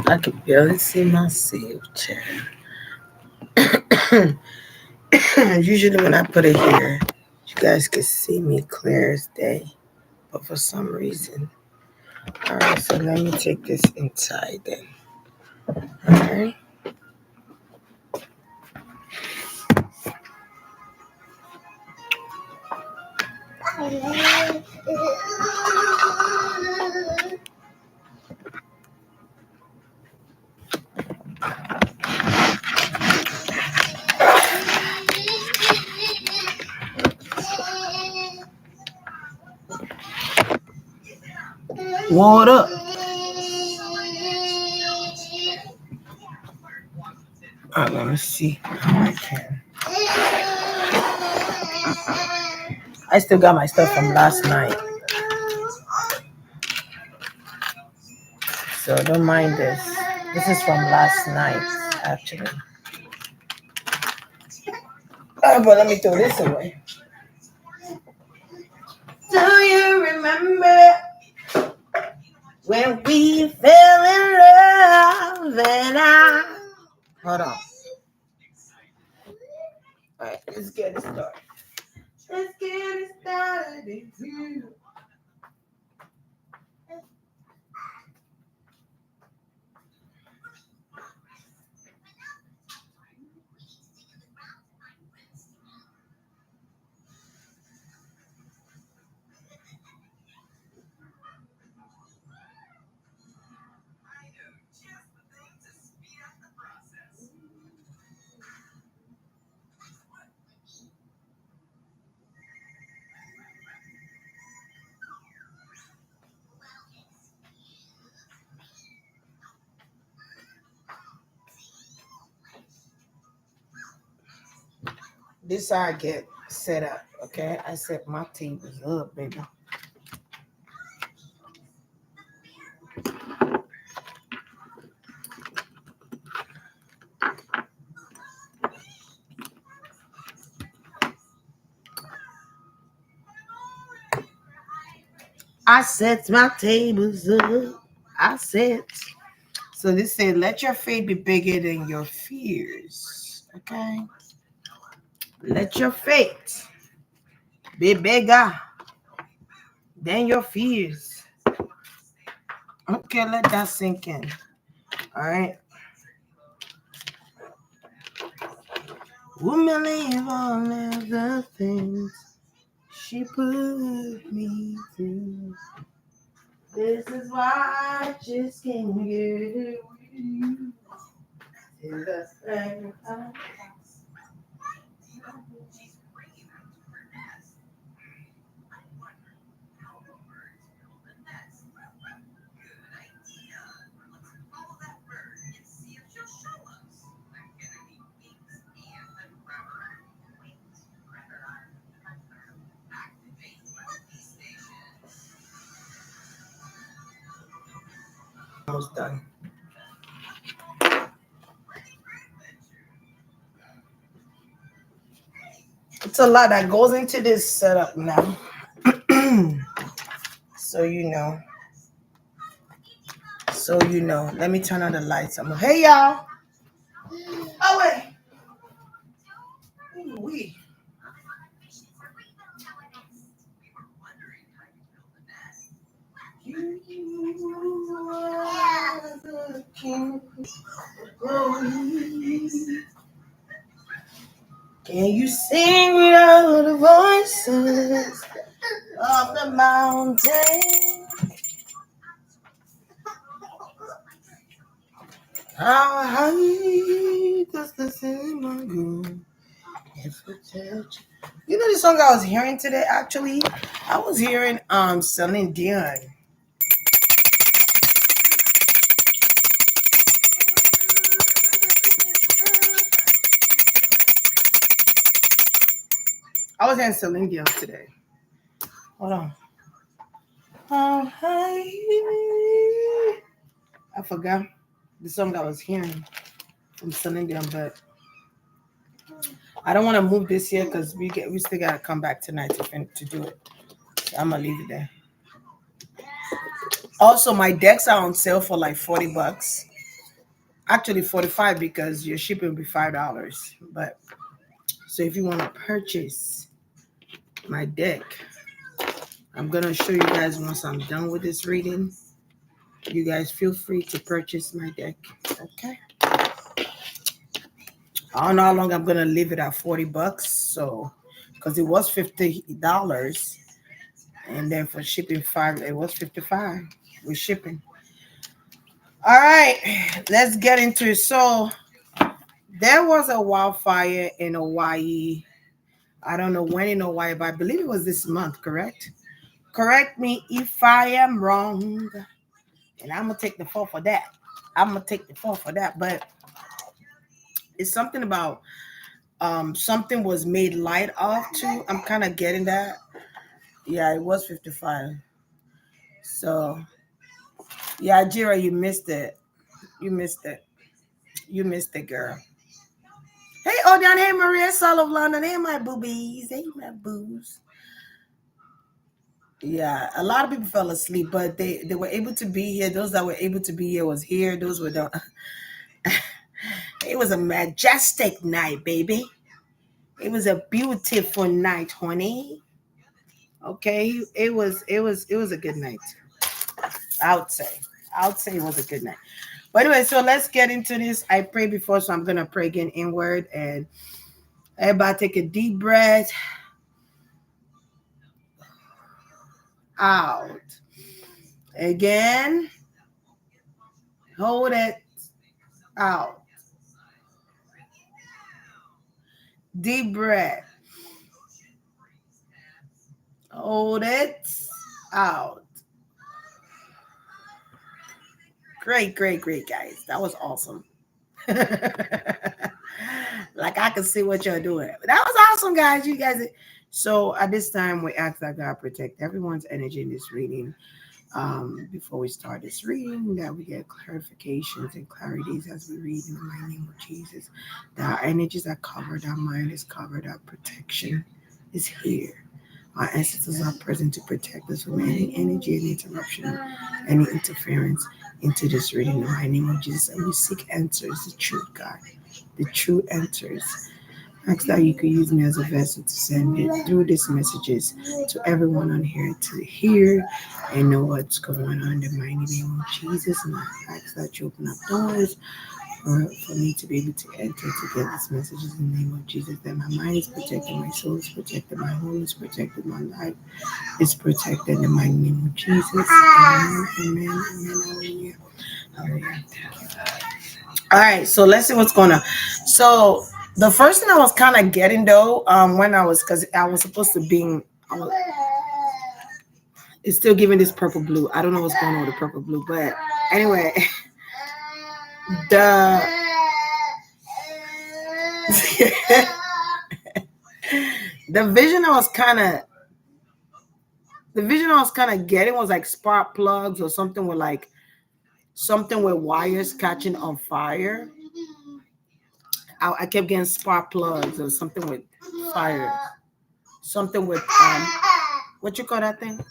I can barely see myself, child. Usually when I put it here, you guys can see me clear as day. But for some reason, all right. So let me take this inside then. All right. What up? All right, let me see how I can. I still got my stuff from last night, so don't mind this. This is from last night, actually. But let me throw this away. Do you remember when we fell in love and I... Hold on. All right, let's get it started. Let's get it started. This is how I get set up, okay? I set my tables up, baby. I set my tables up. I set. So this said, let your faith be bigger than your fears, okay? Let your faith be bigger than your fears. Okay, let that sink in. All right. We'll believe all of the things she put me through. This is why I just can't get away. In the same time. Almost done. It's a lot that goes into this setup now. So you know. So you know. Let me turn on the lights. Hey y'all. Oh wait. We. Can you sing without the voices of the mountain? How high does the cinema go? If it touch. You know the song I was hearing today? Actually, I was hearing Celine Dion. I was hearing Celine Dion today. Hold on. How high? I forgot the song I was hearing from Celine Dion, but I don't want to move this here because we still gotta come back tonight to do it. So I'm gonna leave it there. Also, my decks are on sale for like $40. Actually 45 because your shipping will be $5. But so if you want to purchase my deck, I'm gonna show you guys once I'm done with this reading. You guys feel free to purchase my deck. Okay. I don't know how long I'm gonna leave it at $40. So because it was $50. And then for shipping five, it was 55 with shipping. All right, let's get into it. So there was a wildfire in Hawaii. I don't know when in Hawaii, but I believe it was this month, correct? Correct me if I am wrong. And I'm gonna take the fall for that. I'm gonna take the fall for that. But it's something about something was made light of too. I'm kind of getting that. Yeah, it was 55. So yeah, Jira, you missed it. You missed it. You missed it, girl. Hey, Odion. Hey, Maria, Sol of London. Hey, my boobies. Hey, my boos. Yeah, a lot of people fell asleep, but they were able to be here. Those that were able to be here was here. Those were the. It was a majestic night, baby. It was a beautiful night, honey. Okay, it was a good night. I would say. I would say it was a good night. But anyway, so let's get into this. I prayed before, so I'm gonna pray again inward, and everybody take a deep breath out. Again, hold it out. Deep breath. Hold it out. Great, great, great, guys. That was awesome. Like I can see what you're doing. That was awesome, guys. You guys. So at this time, we ask that God protect everyone's energy in this reading. Before we start this reading, that we get clarifications and clarities as we read in the mighty name of Jesus. That our energies are covered, our mind is covered, our protection is here. Our ancestors are present to protect us from any energy, any interruption, any interference into this reading in the mighty name of Jesus. And we seek answers, the truth, God, the true answers. Ask that you could use me as a vessel to send it through these messages to everyone on here to hear and know what's going on in the mighty name of Jesus. And I ask that you open up doors for me to be able to enter to get these messages in the name of Jesus. That my mind is protected, my soul is protected, my home is protected, my life is protected in the mighty name of Jesus. Amen, amen, amen, hallelujah. Hallelujah. Thank you. All right, so let's see what's going on. So the first thing I was kind of getting though, when I was, because I was supposed to be, it's still giving this purple blue. I don't know what's going on with the purple blue, but anyway, the the vision I was kind of, the vision I was kind of getting was like spark plugs or something with like something with wires catching on fire. I kept getting spark plugs or something with fire, something with what you call that thing?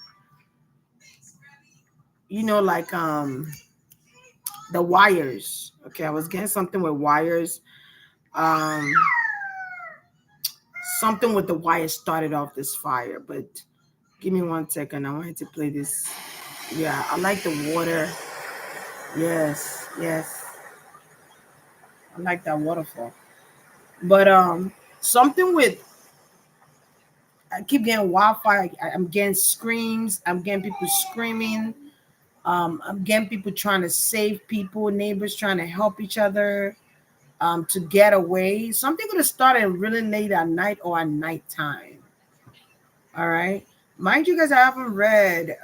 You know, like the wires. Okay, I was getting something with wires. Um, something with the wires started off this fire. But give me 1 second. I wanted to play this. Yeah, I like the water. Yes, yes. I like that waterfall. But something with, I keep getting wildfire. I'm getting screams. I'm getting people screaming. I'm getting people trying to save people, neighbors trying to help each other to get away. Something could have started really late at night or at nighttime. All right. Mind you guys, I haven't read.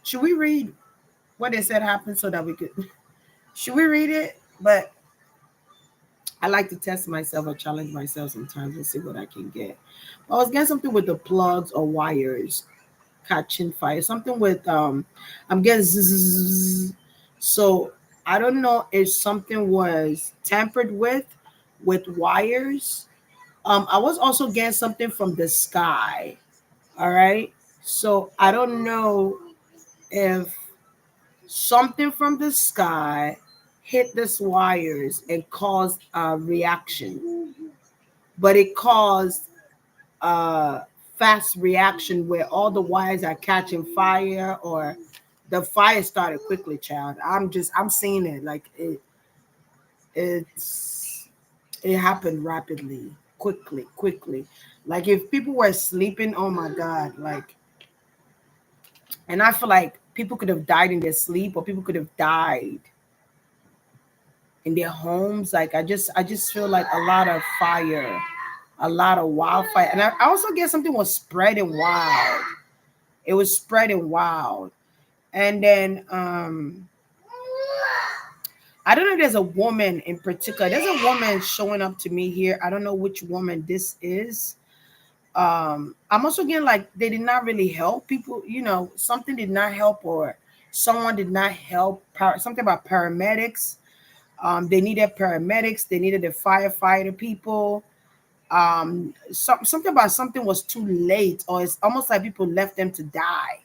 Should we read what they said happened so that we could? Should we read it? But I like to test myself or challenge myself sometimes and see what I can get. I was getting something with the plugs or wires catching fire. Something with I'm getting zzz. So I don't know if something was tampered with wires. I was also getting something from the sky. All right. So I don't know if something from the sky hit this wires and caused a reaction, but it caused a fast reaction where all the wires are catching fire, or the fire started quickly, child. I'm seeing it like it's it happened rapidly, quickly. Like if people were sleeping, oh my God, like, and I feel like people could have died in their sleep, or people could have died in their homes. Like I just feel like a lot of fire, a lot of wildfire. And I also guess something was spreading wild. It was spreading wild. And then I don't know if there's a woman in particular. There's a woman showing up to me here. I don't know which woman this is. I'm also getting like they did not really help people, something did not help, or someone did not help. Something about paramedics. They needed paramedics, they needed the firefighter people. Something about something was too late, or it's almost like people left them to die.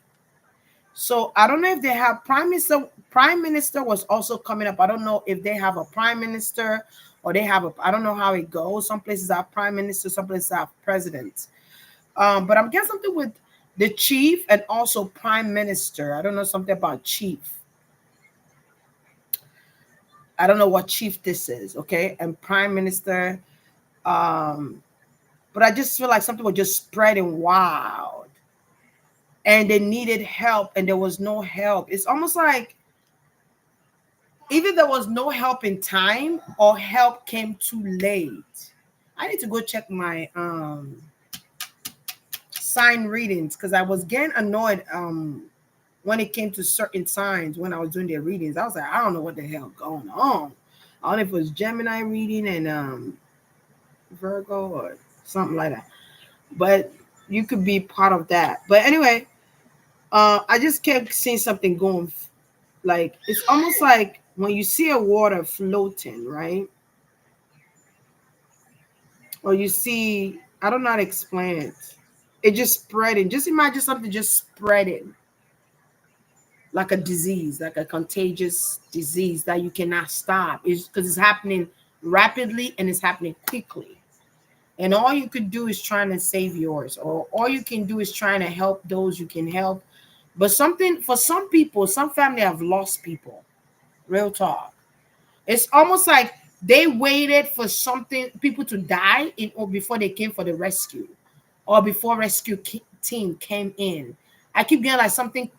So I don't know if they have prime minister. Prime minister was also coming up. I don't know if they have a prime minister, or they have a. I don't know how it goes. Some places have prime minister, some places have presidents. But I'm getting something with the chief and also prime minister. I don't know something about chief. I don't know what chief this is. Okay, and prime minister. Um, but I just feel like something was just spreading wild, and they needed help, and there was no help. It's almost like either there was no help in time, or help came too late. I need to go check my sign readings, because I was getting annoyed when it came to certain signs when I was doing their readings. I was like, I don't know what the hell going on. I don't know if it was Gemini reading and Virgo or something like that. But you could be part of that. But anyway, I just kept seeing something going. Like it's almost like when you see a water floating, right? Or you see, I don't know how to explain it. It just spreading. Just imagine something just spreading like a disease, like a contagious disease that you cannot stop. It's because it's happening rapidly and it's happening quickly. And all you could do is trying to save yours, or all you can do is trying to help those you can help. But something for some people, some family have lost people. Real talk. It's almost like they waited for something people to die in or before they came for the rescue, or before team came in. I keep getting like something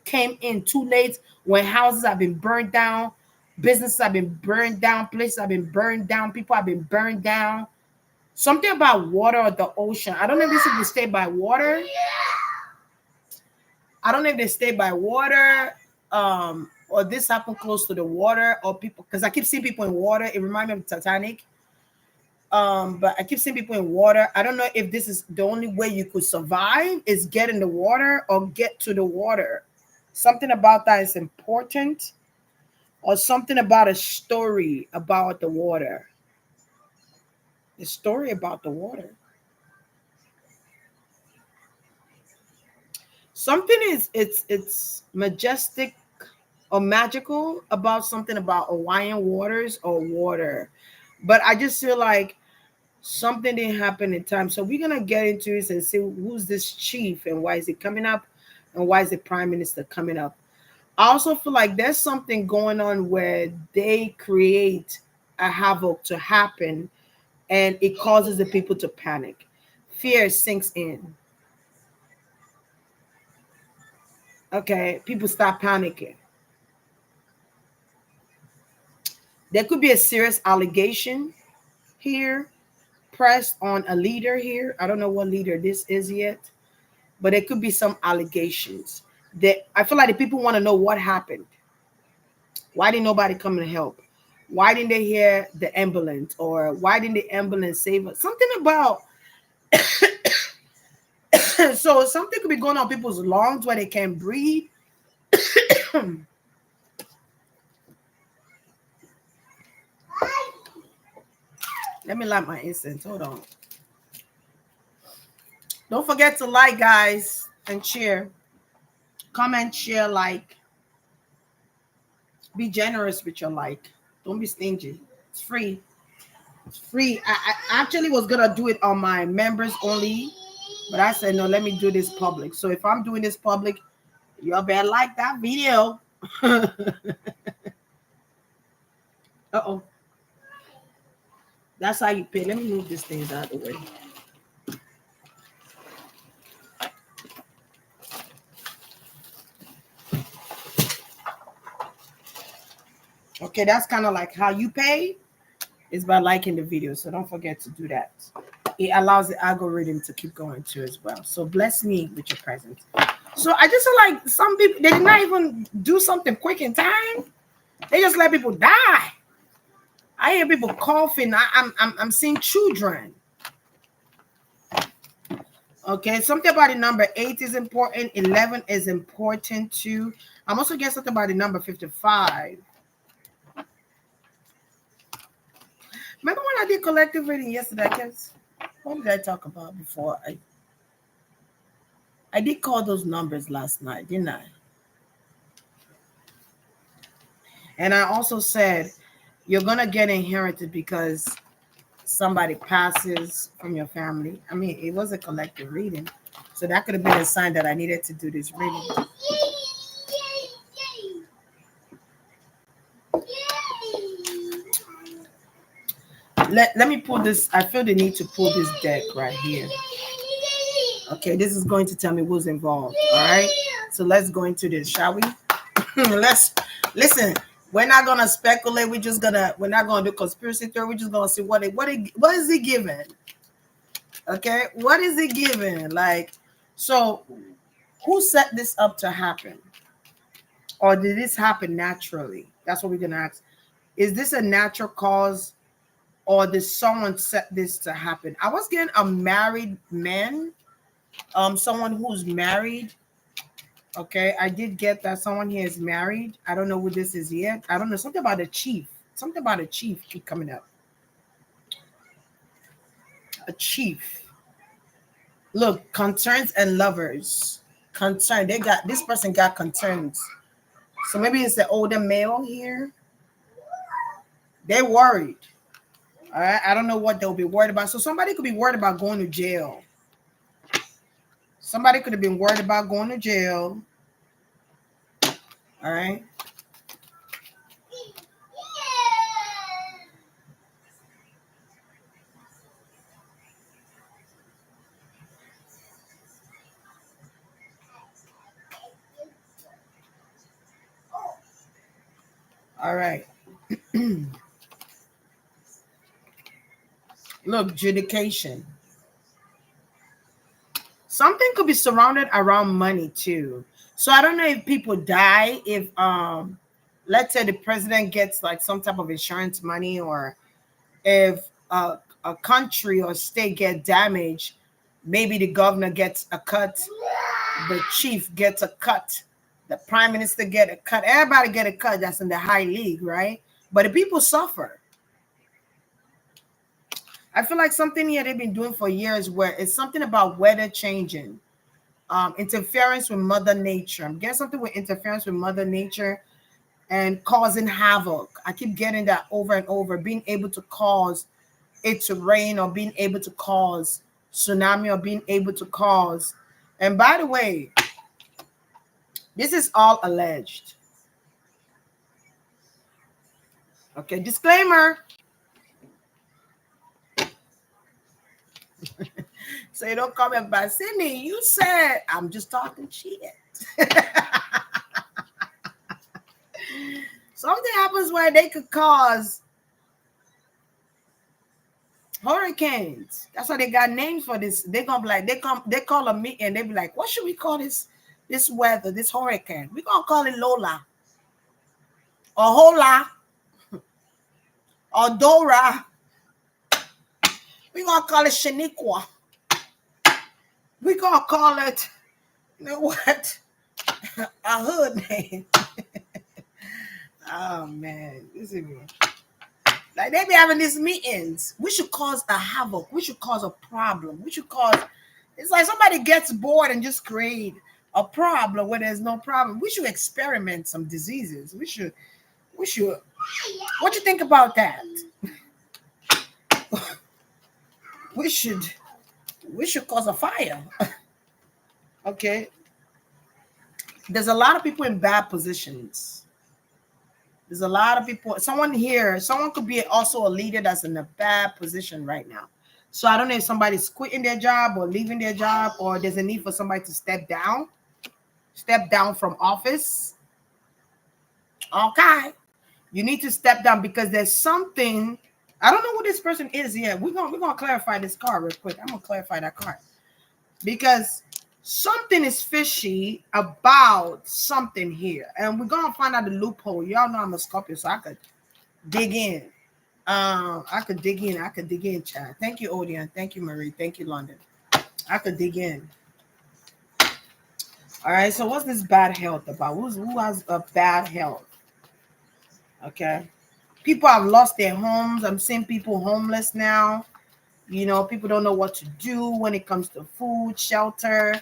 came in too late, when houses have been burned down, businesses have been burned down, places have been burned down, people have been burned down. Something about water or the ocean. I don't know if this is they stay by water. I don't know if they stay by water, or this happened close to the water, or people, because I keep seeing people in water. It reminds me of Titanic. But I keep seeing people in water. I don't know if this is the only way you could survive is get in the water or get to the water. Something about that is important, or something about a story about the water. The story about the water. Something is it's majestic or magical about something about Hawaiian waters or water. But I just feel like something didn't happen in time. So we're gonna get into this and see who's this chief and why is it coming up, and why is the prime minister coming up. I also feel like there's something going on where they create a havoc to happen, and it causes the people to panic. Fear sinks in. Okay, people start panicking. There could be a serious allegation here pressed on a leader here. I don't know what leader this is yet, but there could be some allegations that I feel like the people want to know what happened. Why didn't nobody come to help? Why didn't they hear the ambulance? Or why didn't the ambulance save us? Something about so something could be going on people's lungs where they can't breathe. Let me light my incense. Hold on. Don't forget to like, guys, and share. Comment, share, like. Be generous with your like. Don't be stingy. It's free. It's free. I actually was gonna do it on my members only, but I said no. Let me do this public. So if I'm doing this public, y'all better like that video. Uh-oh. That's how you pay. Let me move this thing out of the way. Okay, that's kind of like how you pay is by liking the video. So don't forget to do that. It allows the algorithm to keep going too as well. So bless me with your presence. So I just feel like some people, they did not even do something quick in time. They just let people die. I hear people coughing. I'm seeing children. Okay, something about the number 8 is important. 11 is important too. I'm also getting something about the number 55. Remember when I did collective reading yesterday? What did I talk about before? I did call those numbers last night, didn't I? And I also said you're gonna get inherited because somebody passes from your family. I mean, it was a collective reading, so that could have been a sign that I needed to do this reading. Let me pull this. I feel the need to pull this deck right here. Okay, this is going to tell me who's involved. All right, so let's go into this, shall we? Let's listen. We're not gonna speculate. We're not gonna do conspiracy theory. We're just gonna see what is he giving? Okay, what is he giving? Like, so who set this up to happen, or did this happen naturally? That's what we're gonna ask. Is this a natural cause? Or did someone set this to happen? I was getting a married man, someone who's married. Okay, I did get that someone here is married. I don't know who this is yet. I don't know. Something about a chief. Something about a chief keep coming up. A chief. Look, concerns and lovers. Concern. This person got concerns. So maybe it's the older male here. They're worried. All right, I don't know what they'll be worried about. So somebody could be worried about going to jail. Somebody could have been worried about going to jail. All right. All right. Look, adjudication. Something could be surrounded around money too. So I don't know if people die, if let's say the president gets like some type of insurance money, or if a country or state get damaged, maybe the governor gets a cut, the chief gets a cut, the prime minister get a cut, everybody get a cut. That's in the high league, right? But the people suffer. I feel like something here they've been doing for years, where it's something about weather changing, interference with Mother Nature. I'm getting something with interference with Mother Nature and causing havoc. I keep getting that over and over, being able to cause it to rain, or being able to cause tsunami, or being able to cause. And by the way, this is all alleged. Okay, disclaimer. So you don't comment by Sydney. You said I'm just talking shit. Something happens where they could cause hurricanes. That's why they got names for this. They're gonna be like, they call a meeting, they be like, what should we call this weather, this hurricane? We're gonna call it Lola, or Hola, or Dora. We're gonna call it Shaniqua. We're gonna call it, you know what? A hood name. Oh man, this is weird. Like they be having these meetings. We should cause a havoc. We should cause a problem. We should cause. It's like somebody gets bored and just create a problem where there's no problem. We should experiment some diseases. We should What you think about that? we should cause a fire. Okay. There's a lot of people in bad positions. There's a lot of people. Someone here, someone could be also a leader that's in a bad position right now. So I don't know if somebody's quitting their job or leaving their job, or there's a need for somebody to step down from office. Okay. You need to step down because there's something. I don't know who this person is yet. We're gonna clarify this card real quick. I'm gonna clarify that card because something is fishy about something here, and we're gonna find out the loophole. Y'all know I'm a Scorpio, so I could dig in. I could dig in, Chad. Thank you, Odion. Thank you, Marie. Thank you, London. I could dig in. All right. So what's this bad health about? Who has a bad health? Okay. People have lost their homes. I'm seeing people homeless now. You know, people don't know what to do when it comes to food, shelter.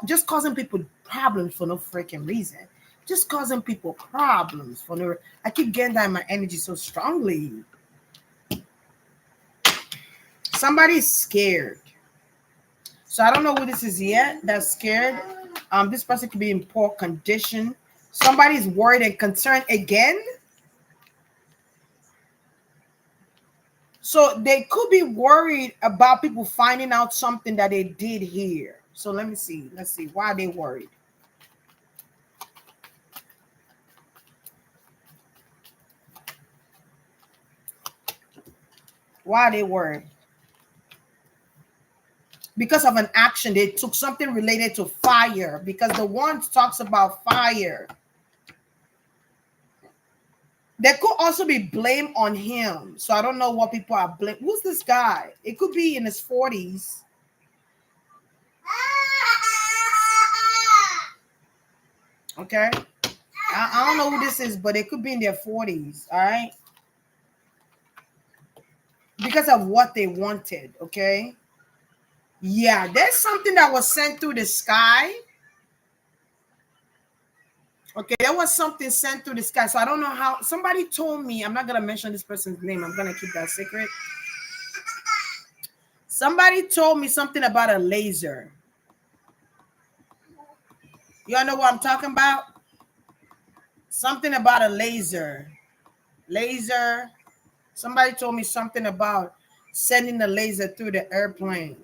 Just causing people problems for no freaking reason. Just causing people problems for no. I keep getting that in my energy so strongly. Somebody's scared. So I don't know who this is yet that's scared. This person could be in poor condition. Somebody's worried and concerned again. So they could be worried about people finding out something that they did here. So let me see. Let's see. Why are they worried? Why are they worried? Because of an action. They took something related to fire. Because the one talks about fire. There could also be blame on him. So I don't know what people are blaming. Who's this guy? It could be in his 40s. Okay. I don't know who this is, but it could be in their 40s. All right. Because of what they wanted. Okay. Yeah. There's something that was sent through the sky. Okay, there was something sent through the sky. So I don't know how. Somebody told me, I'm not going to mention this person's name. I'm going to keep that secret. Somebody told me something about a laser. Y'all know what I'm talking about? Something about a laser. Laser. Somebody told me something about sending the laser through the airplane.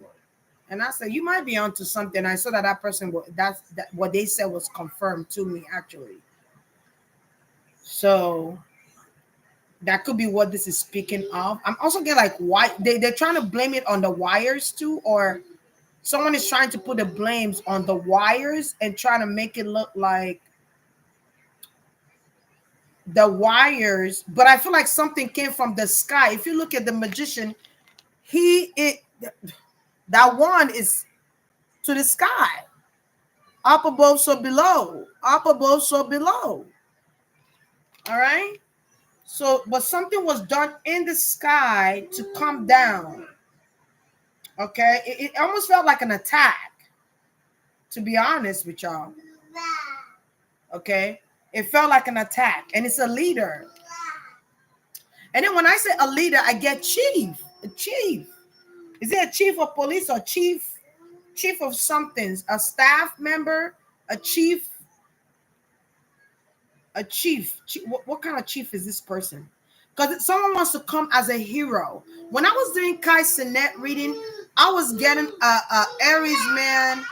And I said, you might be onto something. I saw that person, that what they said was confirmed to me, actually. So that could be what this is speaking of. I'm also getting like, why they're trying to blame it on the wires too, or someone is trying to put the blames on the wires and trying to make it look like the wires. But I feel like something came from the sky. If you look at the magician, that one is to the sky. Up above, so below. Up above, so below. All right. So, but something was done in the sky to come down. Okay. It almost felt like an attack, to be honest with y'all. Okay. It felt like an attack. And it's a leader. And then when I say a leader, I get chief. A chief. Is it a chief of police or chief of something? A staff member? A chief? A chief. What kind of chief is this person? Because someone wants to come as a hero. When I was doing Kai Sinet reading, I was getting a Aries man,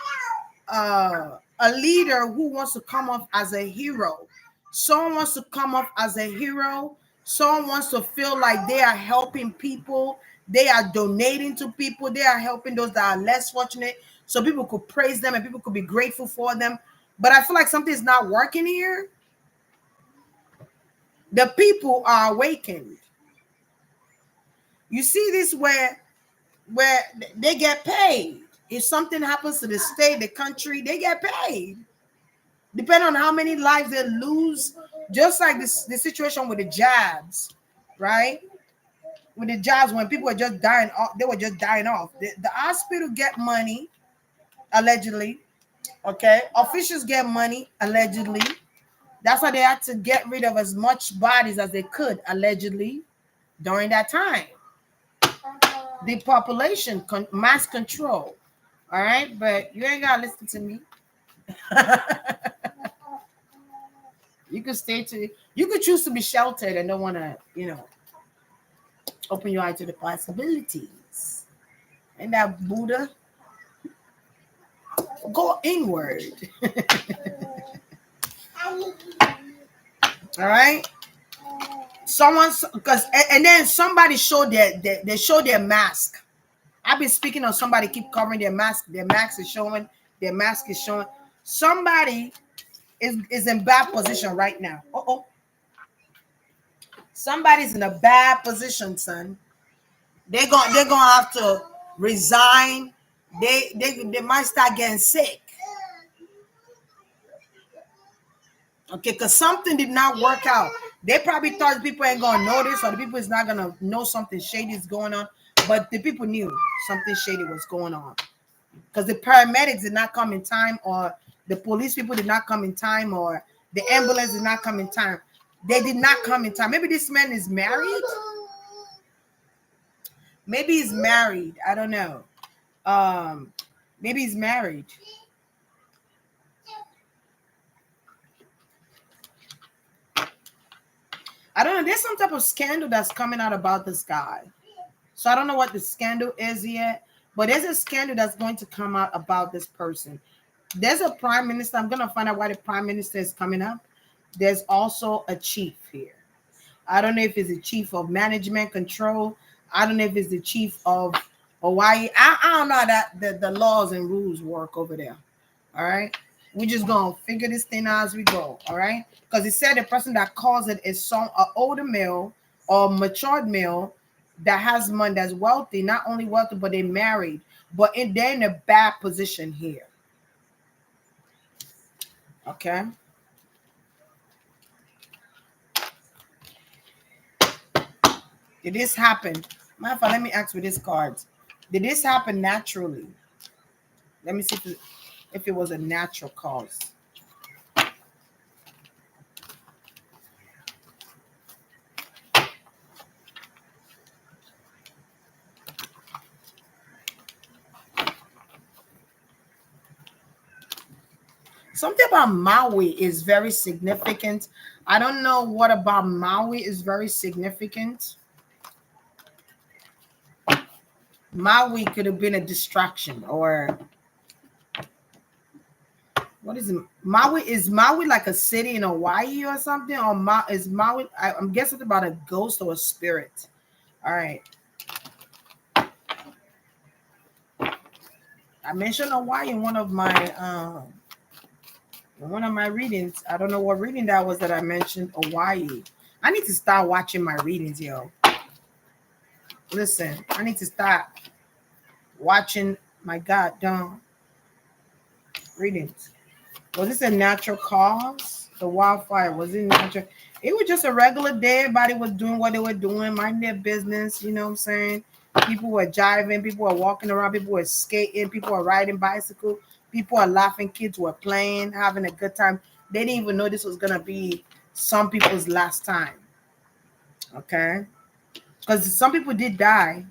a leader who wants to come up as a hero. Someone wants to come up as a hero. Someone wants to feel like they are helping people. They are donating to people. They are helping those that are less fortunate. So people could praise them and people could be grateful for them. But I feel like something is not working here. The people are awakened. You see this where they get paid. If something happens to the state, the country, they get paid. Depending on how many lives they lose, just like the situation with the jabs, right? With the jobs, when people were just dying off, they were just dying off. The hospital get money, allegedly. Okay, officials get money, allegedly. That's why they had to get rid of as much bodies as they could, allegedly, during that time. Depopulation, mass control. All right, but you ain't gotta listen to me. You could you could choose to be sheltered and don't want to, open your eye to the possibilities. And that Buddha, go inward. All right. Someone's because and then somebody showed they showed their mask. I've been speaking on somebody keep covering their mask. Their mask is showing. Their mask is showing. Somebody is in bad position right now. Somebody's in a bad position, son. They're gonna have to resign. They might start getting sick. Okay, because something did not work out. They probably thought the people ain't gonna notice, or the people is not gonna know something shady is going on. But the people knew something shady was going on. Because the paramedics did not come in time, or the police people did not come in time, or the ambulance did not come in time. They did not come in time. Maybe this man is married. Maybe he's married. I don't know. Maybe he's married. I don't know. There's some type of scandal that's coming out about this guy. So I don't know what the scandal is yet, but there's a scandal that's going to come out about this person. There's a prime minister. I'm going to find out why the prime minister is coming up. There's also a chief here. I don't know if it's the chief of management control. I don't know if it's the chief of Hawaii. I don't know how that the laws and rules work over there. All right. We're just going to figure this thing out as we go. All right. Because it said the person that calls it is an older male or matured male that has money, that's wealthy, not only wealthy, but they're married. But they're in a bad position here. Okay. Did this happen? Matter of fact, let me ask with this cards. Did this happen naturally? Let me see if it was a natural cause. Something about Maui is very significant. I don't know what about Maui is very significant. Maui could have been a distraction, or what is it? Maui, is Maui like a city in Hawaii or something? Or is Maui, I'm guessing about a ghost or a spirit. All right. I mentioned Hawaii in one of my readings. I don't know what reading that was that I mentioned Hawaii. I need to start watching my readings, yo. Listen, I need to start watching my goddamn readings. Was this a natural cause? The wildfire, was it natural? It was just a regular day. Everybody was doing what they were doing, minding their business. You know what I'm saying? People were jiving. People were walking around. People were skating. People were riding bicycles. People were laughing. Kids were playing, having a good time. They didn't even know this was going to be some people's last time. Okay? Because some people did die.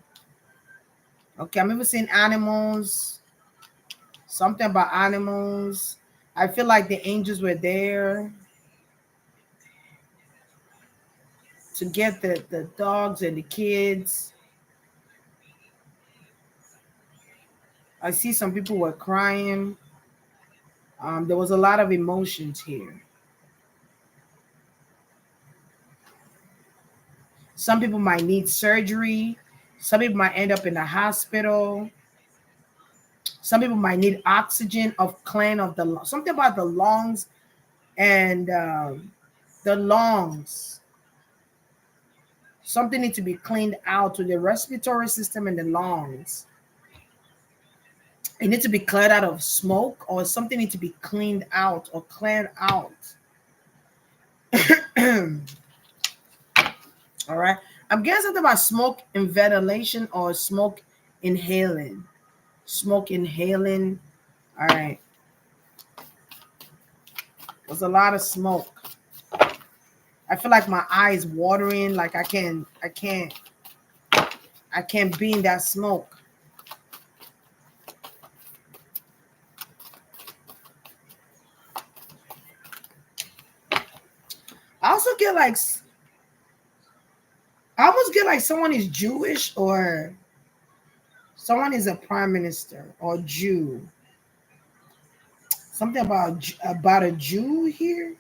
Okay, I'm even seeing animals. Something about animals. I feel like the angels were there to get the dogs and the kids. I see some people were crying. There was a lot of emotions here. Some people might need surgery. Some people might end up in the hospital. Some people might need oxygen of clean of the something about the lungs and the lungs. Something needs to be cleaned out to the respiratory system and the lungs. It needs to be cleared out of smoke, or something needs to be cleaned out or cleared out. All right. I'm getting something about smoke and ventilation or smoke inhaling. Smoke inhaling. All right. There's a lot of smoke. I feel like my eyes watering, like I can't be in that smoke. I also get like I almost get like someone is Jewish or someone is a prime minister or Jew. Something about a Jew here.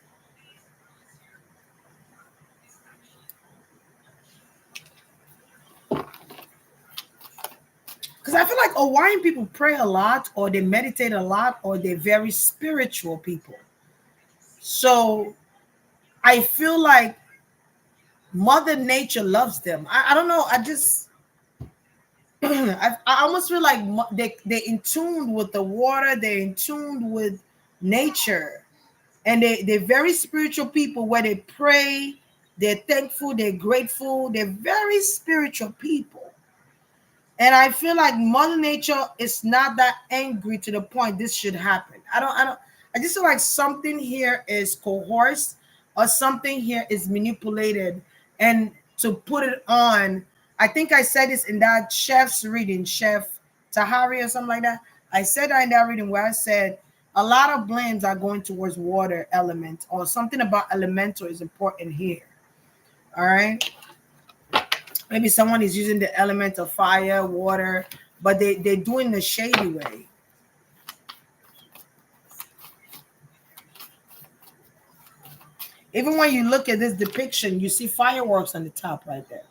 Because I feel like Hawaiian people pray a lot, or they meditate a lot, or they're very spiritual people. So I feel like Mother Nature loves them. I don't know. I just I almost feel like they're in tune with the water. They're in tune with nature, and they're very spiritual people. Where they pray, they're thankful, they're grateful. They're very spiritual people. And I feel like Mother Nature is not that angry to the point this should happen. I just feel like something here is coerced or something here is manipulated. And to put it on, I think I said this in that chef's reading, Chef Tahari or something like that. I said that in that reading where I said a lot of blames are going towards water element or something about elemental is important here. All right. Maybe someone is using the element of fire, water, but they're doing the shady way. Even when you look at this depiction, you see fireworks on the top right there.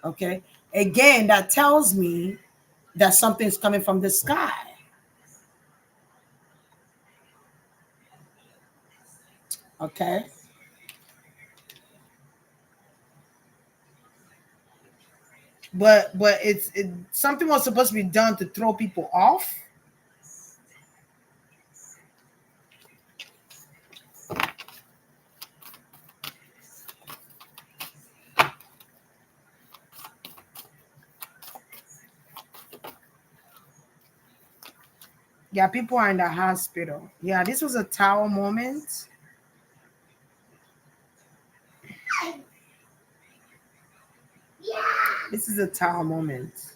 Okay. Again, that tells me that something's coming from the sky. Okay. But something was supposed to be done to throw people off. Yeah, people are in the hospital. Yeah, this was a tower moment. This is a tower moment.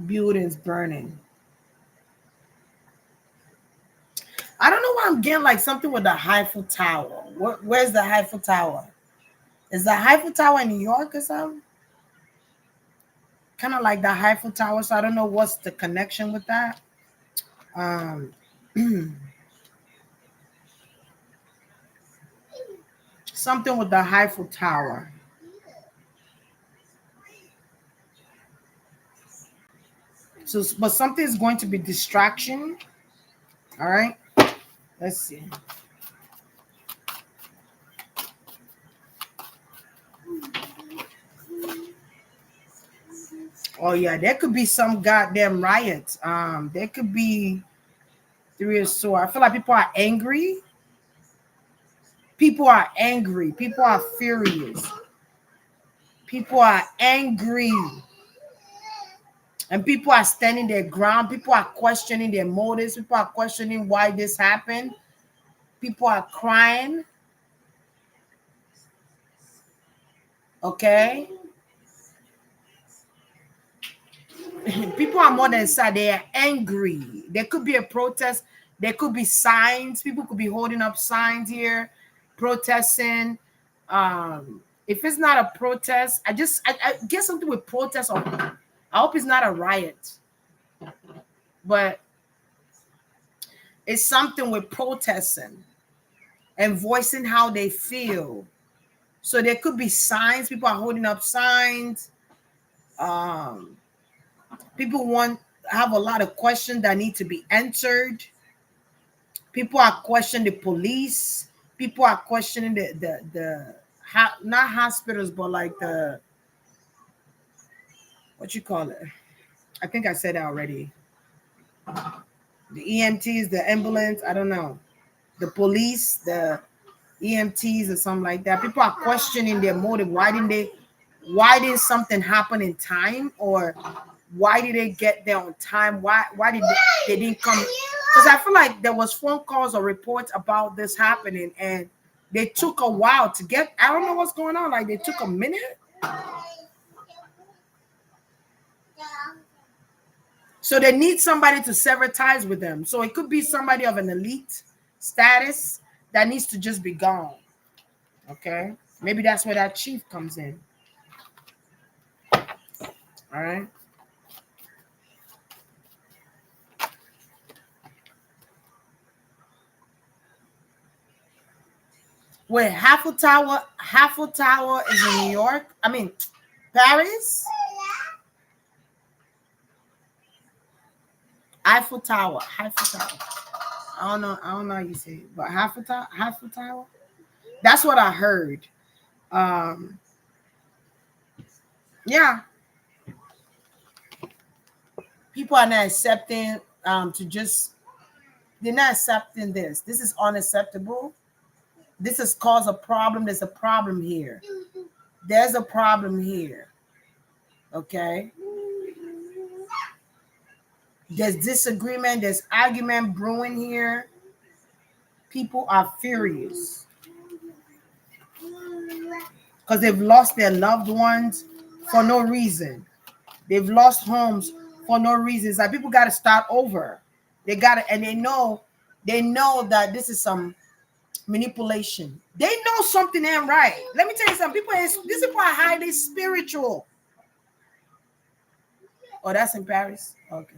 Buildings burning. I don't know why I'm getting like something with the Eiffel Tower. Where's the Eiffel Tower? Is the Eiffel Tower in New York or something? Kind of like the Eiffel Tower. So I don't know what's the connection with that. Um, something with the Eiffel Tower. So, but something is going to be distraction. All right. Let's see. Oh yeah, there could be some goddamn riots. There could be three or so. I feel like people are angry. People are angry. People are furious. People are angry. And people are standing their ground. People are questioning their motives. People are questioning why this happened. People are crying. Okay. People are more than sad. They are angry. There could be a protest. There could be signs. People could be holding up signs here, protesting. If it's not a protest, I get something with protest. Or I hope it's not a riot, but it's something with protesting and voicing how they feel. So there could be signs. People are holding up signs. People have a lot of questions that need to be answered. People are questioning the police. People are questioning the not hospitals, but like the what you call it. I think I said it already. The EMTs, the ambulance. I don't know. The police, the EMTs, or something like that. People are questioning their motive. Why didn't something happen in time, or why did they get there on time? Why did they didn't come? Because I feel like there was phone calls or reports about this happening, and they took a while to get. I don't know what's going on. Like they took a minute. So they need somebody to sever ties with them. So it could be somebody of an elite status that needs to just be gone. Okay, maybe that's where that chief comes in. All right. Wait, Half Tower is in New York. I mean, Paris. Eiffel Tower. Eiffel Tower. I don't know. I don't know how you say it, but Eiffel Tower. That's what I heard. Um, yeah, people are not accepting. To just they're not accepting this. This is unacceptable. This has caused a problem. There's a problem here. There's a problem here. Okay. There's disagreement. There's argument brewing here. People are furious because they've lost their loved ones for no reason. They've lost homes for no reason. It's like people got to start over. They got to, and they know that this is some manipulation. They know something ain't right. Let me tell you something. These people are highly spiritual. Oh, that's in Paris? Okay.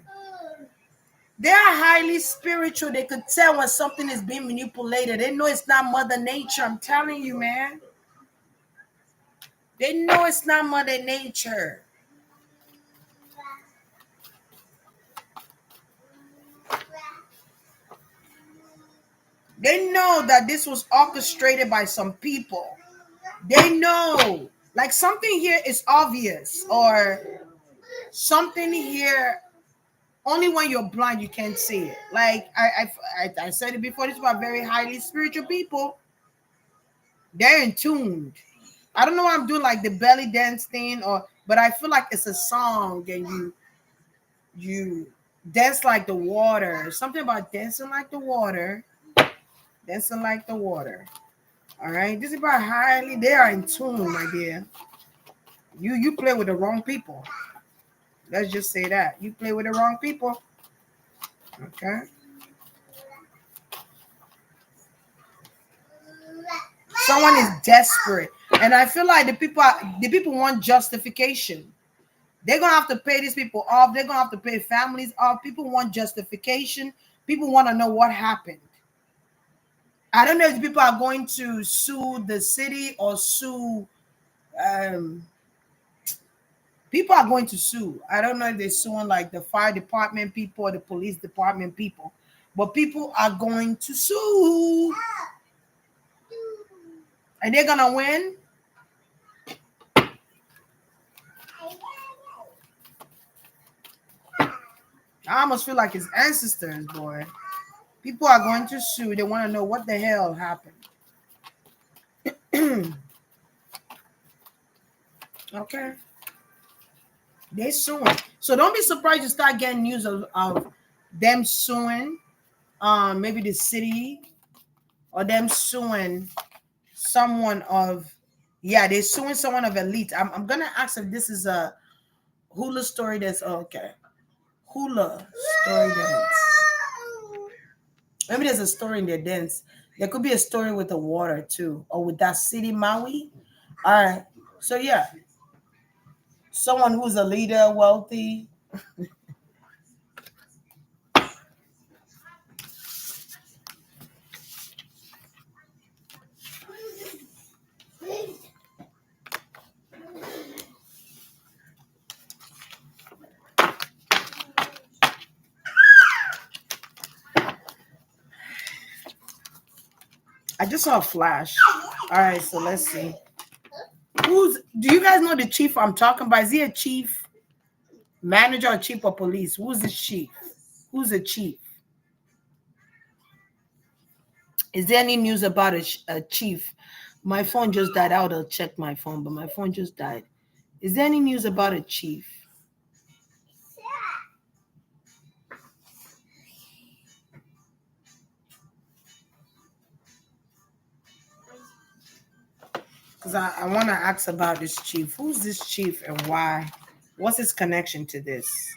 They are highly spiritual. They could tell when something is being manipulated. They know it's not Mother Nature. I'm telling you, man. They know it's not Mother Nature. They know that this was orchestrated by some people. They know. Like something here is obvious, or something here, only when you're blind you can't see it. Like I said it before, these are very highly spiritual people. They're in tuned. I don't know why I'm doing like the belly dance thing, but I feel like it's a song and you dance like the water. Something about dancing like the water. Dancing like the water. All right. This is about highly, they are in tune, my dear. You play with the wrong people. Let's just say that. You play with the wrong people. Okay. Someone is desperate. And I feel like the people want justification. They're gonna have to pay these people off. They're gonna have to pay families off. People want justification. People want to know what happened. I don't know if people are going to sue the city or sue. People are going to sue. I don't know if they're suing like the fire department people or the police department people, but people are going to sue. And they're gonna win. I almost feel like his ancestors, boy. People are going to sue. They want to know what the hell happened. Okay. They're suing. So don't be surprised to start getting news of them suing maybe the city, or them suing someone of, yeah, they're suing someone of elite. I'm gonna ask if this is a hula story that's okay. Hula story dance. Maybe there's a story in their dance. There could be a story with the water too, or with that city Maui. All right. So yeah, someone who's a leader, wealthy. I just saw a flash. All right, so let's see. Do you guys know the chief I'm talking about? Is he a chief manager or chief of police? Who's the chief? Who's the chief? Is there any news about a chief? My phone just died. I would have checked my phone, but my phone just died. Is there any news about a chief? Because I want to ask about this chief. Who's this chief and why? What's his connection to this?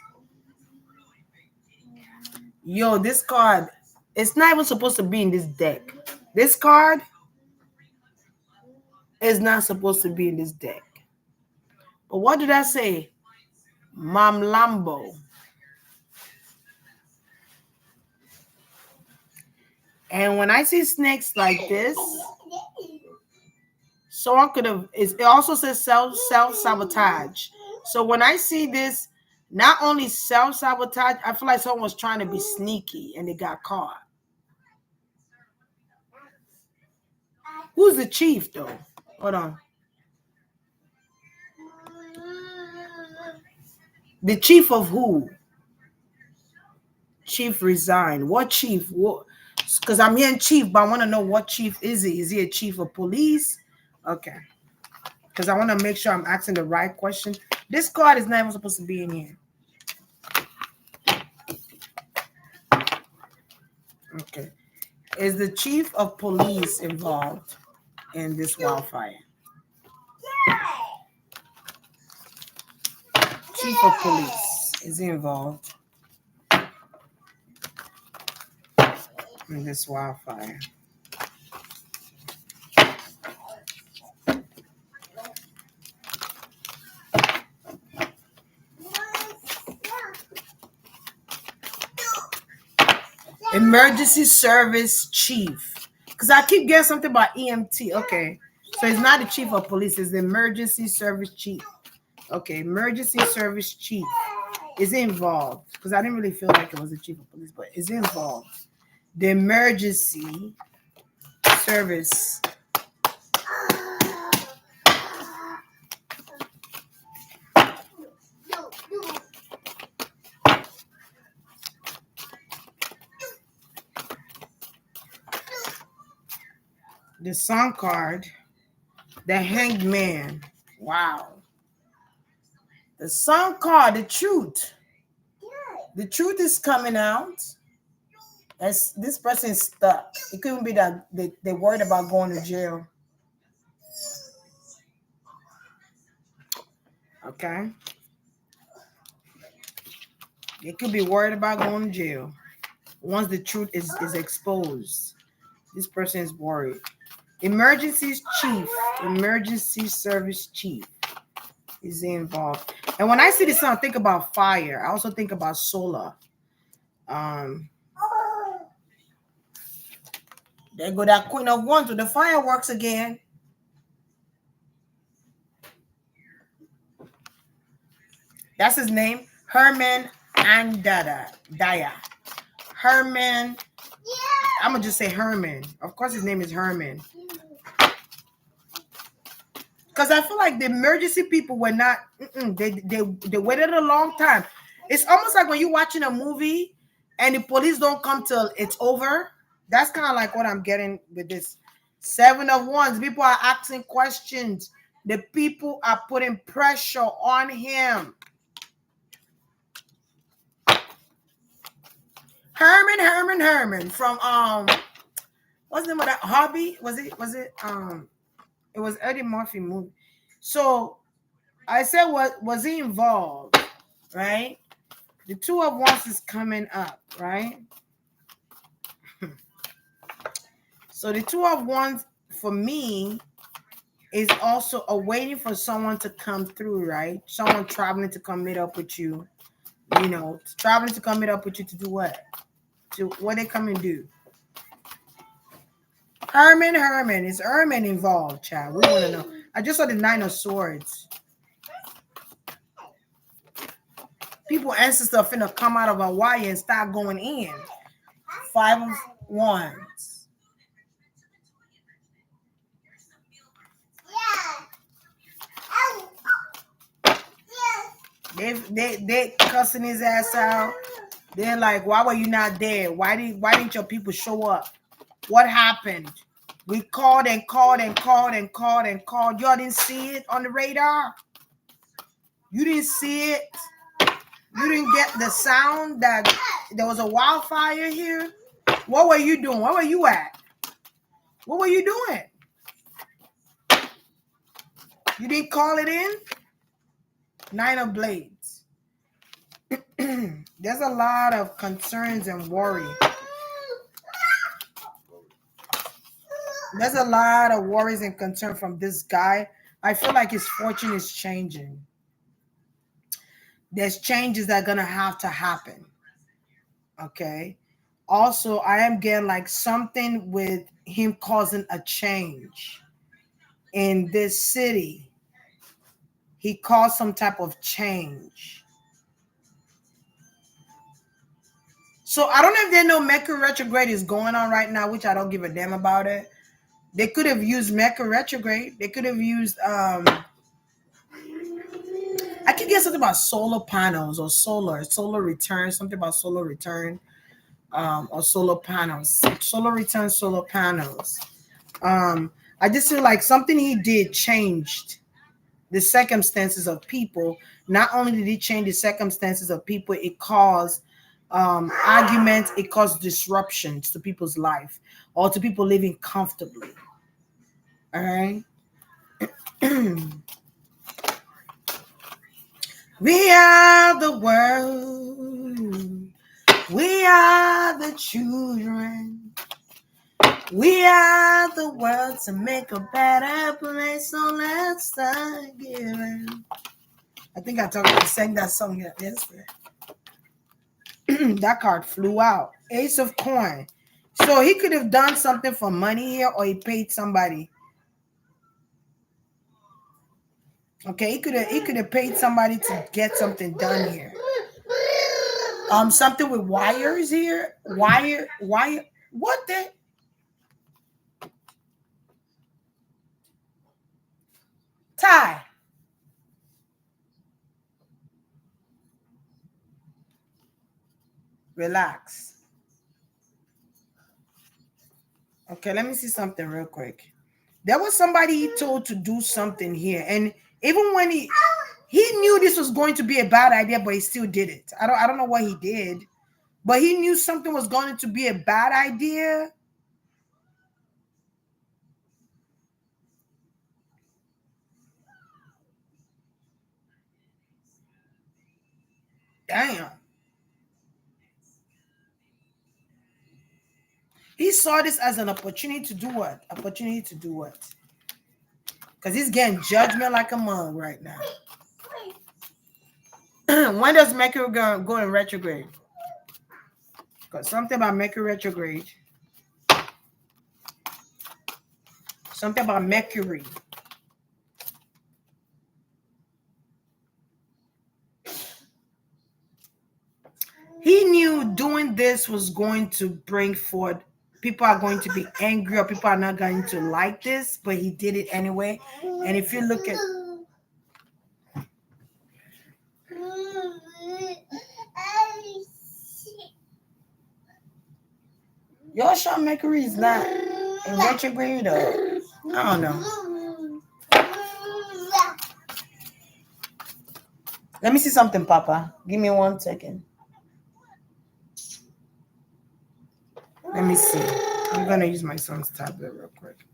Yo, this card, it's not even supposed to be in this deck. This card is not supposed to be in this deck. But what did I say? Mam Lambo. And when I see snakes like this, someone could have, it also says self-sabotage. So when I see this, not only self-sabotage, I feel like someone was trying to be sneaky and they got caught. Who's the chief, though? Hold on. The chief of who? Chief resigned. What chief? What? Because I'm hearing chief, but I want to know what chief is he? Is he a chief of police? Okay. Because I want to make sure I'm asking the right question. This card is not even supposed to be in here. Okay. Is the chief of police involved in this wildfire? Chief of police, is he involved in this wildfire? Emergency service chief. Because I keep getting something about EMT. Okay. So it's not the chief of police, it's the emergency service chief. Okay, emergency service chief. Is it involved? Because I didn't really feel like it was the chief of police, but is it involved? The emergency service. The song card. The hanged man. Wow. The song card, the truth. The truth is coming out. As this person is stuck. It couldn't be that they're worried about going to jail. Okay. They could be worried about going to jail. Once the truth is exposed, this person is worried. Emergency chief, emergency service chief is involved. And when I see this, I think about fire. I also think about solar. There go that Queen of Wands with the fireworks again. That's his name. Herman Andada. Daya. Herman. I'm going to just say Herman. Of course, his name is Herman. Because I feel like the emergency people were not, they waited a long time. It's almost like when you're watching a movie and the police don't come till it's over. That's kind of like what I'm getting with this. 7 of Wands. People are asking questions. The people are putting pressure on him. Herman from what's the name of that hobby? Was it it was Eddie Murphy movie. So I said, what was he involved? Right? The 2 of Wands is coming up, right? So the 2 of Wands for me is also waiting for someone to come through, right? Someone traveling to come meet up with you. You know, traveling to come meet up with you to do what? To what they come and do. Herman. Is Herman involved, child? We want to know. I just saw the 9 of Swords. People ancestors finna come out of Hawaii and start going in. 5 of Wands. They cussing his ass out. They're like, why were you not there? Why didn't your people show up? What happened? We called and called. Y'all didn't see it on the radar. You didn't see it. You didn't get the sound that there was a wildfire here. What were you doing? Where were you at? What were you doing? You didn't call it in? Nine of Blades. There's a lot of concerns and worry. There's a lot of worries and concern from this guy. I feel like his fortune is changing. There's changes that are going to have to happen. Okay. Also, I am getting like something with him causing a change in this city. He caused some type of change. So I don't know if they know Mercury retrograde is going on right now, which I don't give a damn about it. They could have used Mercury retrograde. They could have used I could get something about solar panels or solar return, something about solar return, or solar panels, solar return, solar panels. I just feel like something he did changed the circumstances of people. Not only did he change the circumstances of people, it caused arguments, it caused disruptions to people's life or to people living comfortably. All right. We are the world. We are the children. We are the world to make a better place. So let's start giving. I think I sang that song yesterday. That card flew out. Ace of coin. So he could have done something for money here, or he paid somebody. Okay, he could have paid somebody to get something done here. Something with wires here. Wire. What the? Ty. Relax. Okay, let me see something real quick. There was somebody he told to do something here, and even when he knew this was going to be a bad idea, but he still did it. I don't know what he did, but he knew something was going to be a bad idea. Damn. He saw this as an opportunity to do what? Opportunity to do what? Because he's getting judgment like a mug right now. When does Mercury go in retrograde? Because something about Mercury retrograde. Something about Mercury. He knew doing this was going to bring forth, people are going to be angry or people are not going to like this, but he did it anyway. And if you look at your Sean Mercury is not in retrograde, or I don't know. Let me see something, Papa. Give me 1 second. Let me see. I'm gonna use my son's tablet real quick.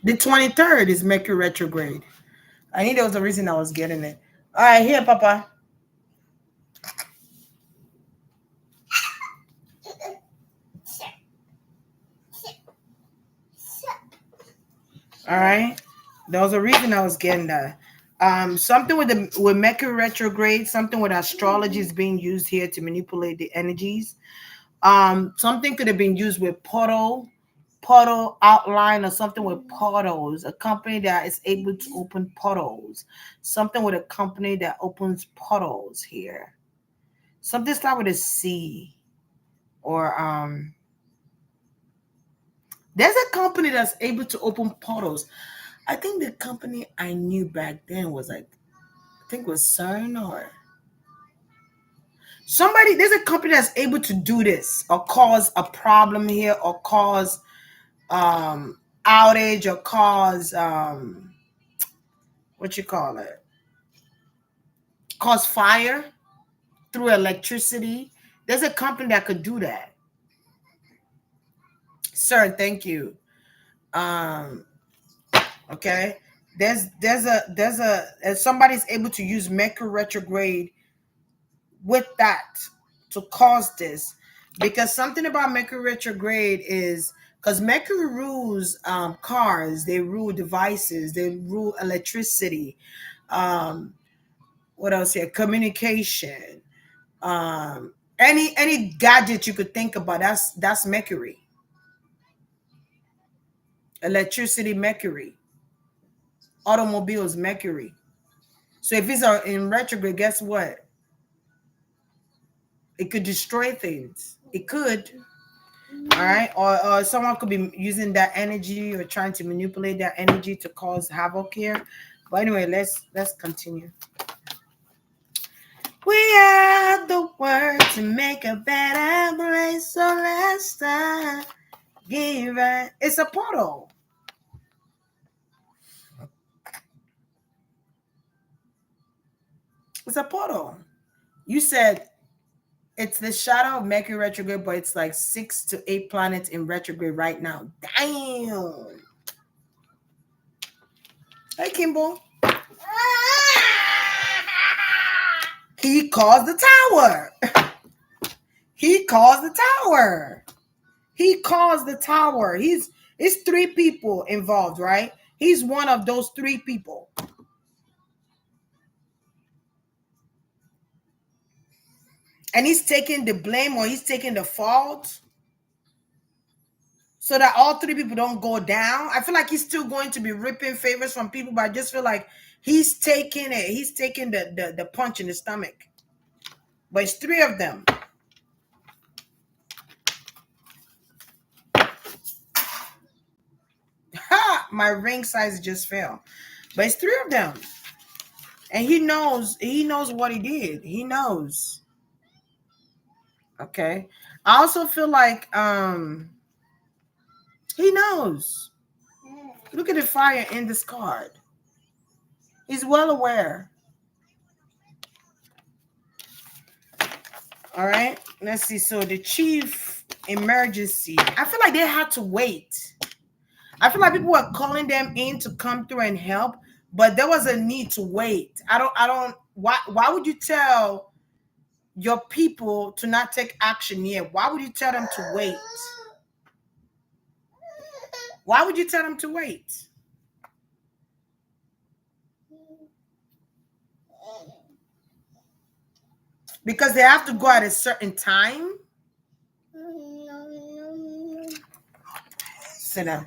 The 23rd is Mercury retrograde. I think there was a reason I was getting it. All right, here, Papa. All right. There was a reason I was getting that. Something with Mercury retrograde, something with astrology is being used here to manipulate the energies. Something could have been used with portal outline, or something with portals. A company that is able to open portals. Something with a company that opens portals here. Something start with a C, or there's a company that's able to open portals. I think the company I knew back then was like, I think it was CERN or somebody. There's a company that's able to do this or cause a problem here, or cause outage, or cause what you call it, cause fire through electricity. There's a company that could do that. Sir, thank you. Um, okay. There's a and somebody's able to use Mercury retrograde with that to cause this, because something about Mercury retrograde is because Mercury rules cars, they rule devices, they rule electricity, um, what else here, communication, any gadget you could think about, that's Mercury, electricity, Mercury, automobiles, Mercury. So if it's in retrograde, guess what, it could destroy things, it could. All right, or someone could be using that energy or trying to manipulate that energy to cause havoc here. But anyway, let's continue. We are the world to make a better place, so let's start. Get right. It's a portal. It's a portal. You said it's the shadow of Mercury retrograde, but it's like 6 to 8 planets in retrograde right now. Damn. Hey, Kimball. He caused the tower. He caused the tower. He caused the tower. It's 3 people involved, right? He's one of those 3 people. And he's taking the blame, or he's taking the fault, so that all 3 people don't go down. I feel like he's still going to be ripping favors from people, but I just feel like he's taking it. He's taking the punch in the stomach. But it's 3 of them. Ha! My ring size just fell. But it's 3 of them. And he knows what he did. He knows. Okay. I also feel like he knows. Look at the fire in this card. He's well aware. All right. Let's see. So the chief emergency. I feel like they had to wait. I feel like people were calling them in to come through and help, but there was a need to wait. I don't why would you tell your people to not take action yet? Why would you tell them to wait? Why would you tell them to wait? Because they have to go at a certain time. Sit down.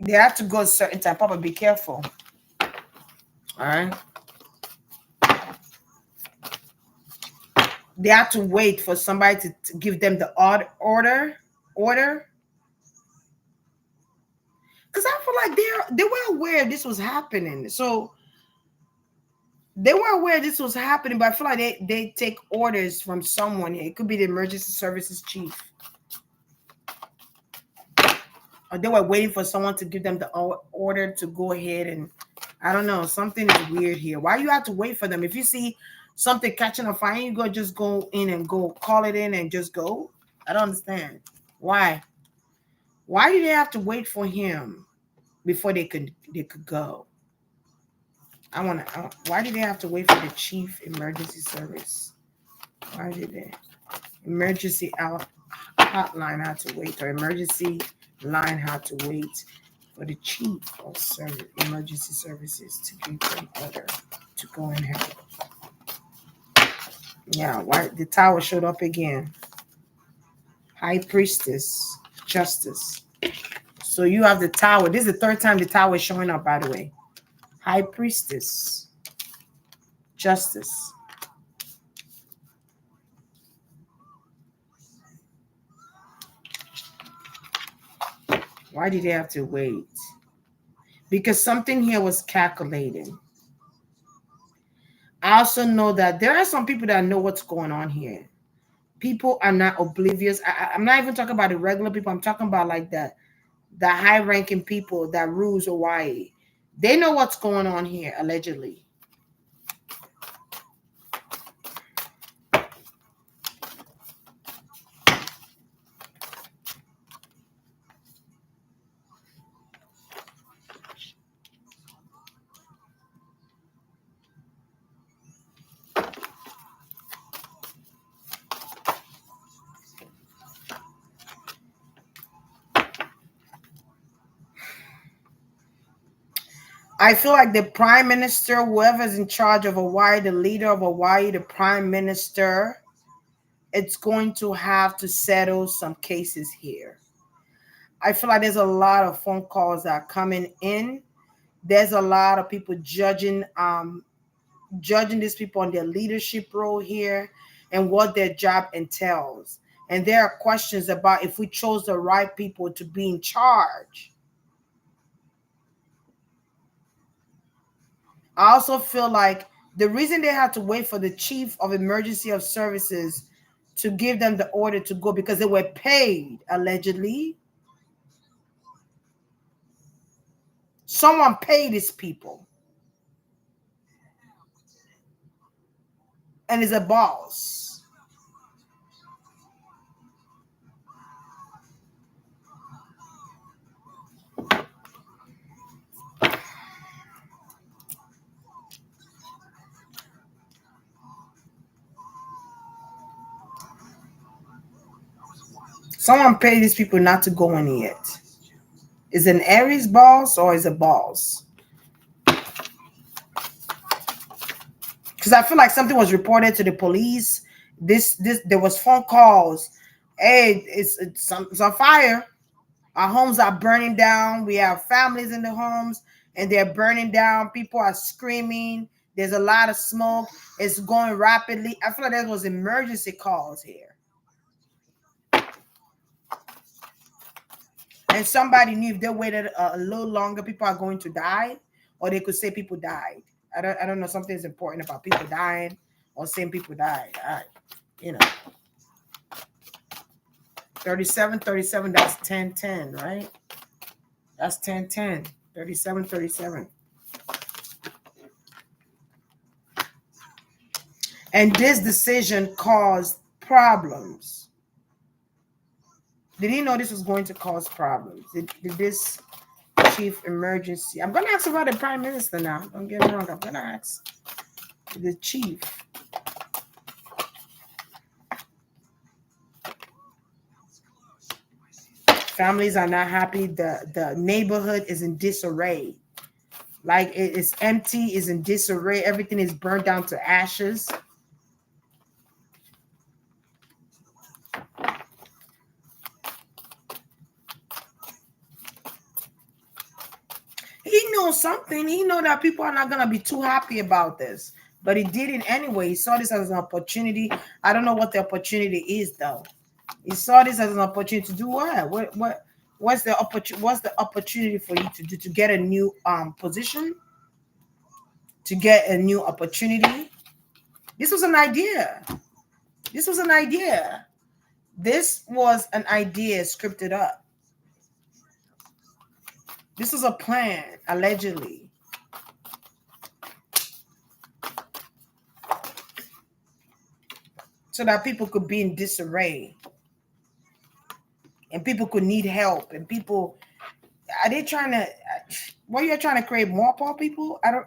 They have to go a certain time. Papa, be careful. All right. They have to wait for somebody to give them the order. Because I feel like they were aware this was happening. So they were aware this was happening, but I feel like they take orders from someone. It could be the emergency services chief. Or they were waiting for someone to give them the order to go ahead, and I don't know. Something is weird here. Why you have to wait for them? If you see something catching on fire, you just go in and go call it in and just go. I don't understand. Why? Why do they have to wait for him before they could go? Why did they have to wait for the chief emergency service? Why did they? Emergency out. hotline had to wait, or emergency line had to wait for the chief of emergency services to give an order to go and help. Yeah, why the tower showed up again. High priestess, justice. So you have the tower. This is the third time the tower is showing up, by the way. High priestess, justice. Why did they have to wait? Because something here was calculating. I also know that there are some people that know what's going on here. People are not oblivious. I'm not even talking about the regular people. I'm talking about like the high ranking people that rules Hawaii. They know what's going on here, allegedly. I feel like the prime minister, whoever's in charge of Hawaii, the leader of Hawaii, the prime minister, it's going to have to settle some cases here. I feel like there's a lot of phone calls that are coming in. There's a lot of people judging these people on their leadership role here and what their job entails. And there are questions about if we chose the right people to be in charge. I also feel like the reason they had to wait for the chief of emergency of services to give them the order to go because they were paid, allegedly. Someone paid these people and is a boss. Someone paid these people not to go in yet. Is an Aries boss or is a boss? Because I feel like something was reported to the police. This there was phone calls. Hey, it's on fire. Our homes are burning down. We have families in the homes and they're burning down. People are screaming. There's a lot of smoke. It's going rapidly. I feel like there was emergency calls here. And somebody knew if they waited a little longer, people are going to die, or they could say people died. I don't know. Something's important about people dying or saying people died. You know, 37, 37. That's 10, 10, right? That's 10, 10. 37, 37. And this decision caused problems. Did he know this was going to cause problems? Did this chief emergency? I'm going to ask about the prime minister now. Don't get me wrong. I'm going to ask the chief. Families are not happy. The neighborhood is in disarray. Like it's empty, is in disarray. Everything is burned down to ashes. He knows something. He know that people are not gonna be too happy about this, but he did it anyway. He saw this as an opportunity. I don't know what the opportunity is though. He saw this as an opportunity to do what? What's the opportunity? What's the opportunity for you to do to get a new position? To get a new opportunity? This was an idea. This was an idea. This was an idea scripted up. This was a plan, allegedly. So that people could be in disarray. And people could need help. And people, are they trying to, what, you're trying to create more poor people? I don't.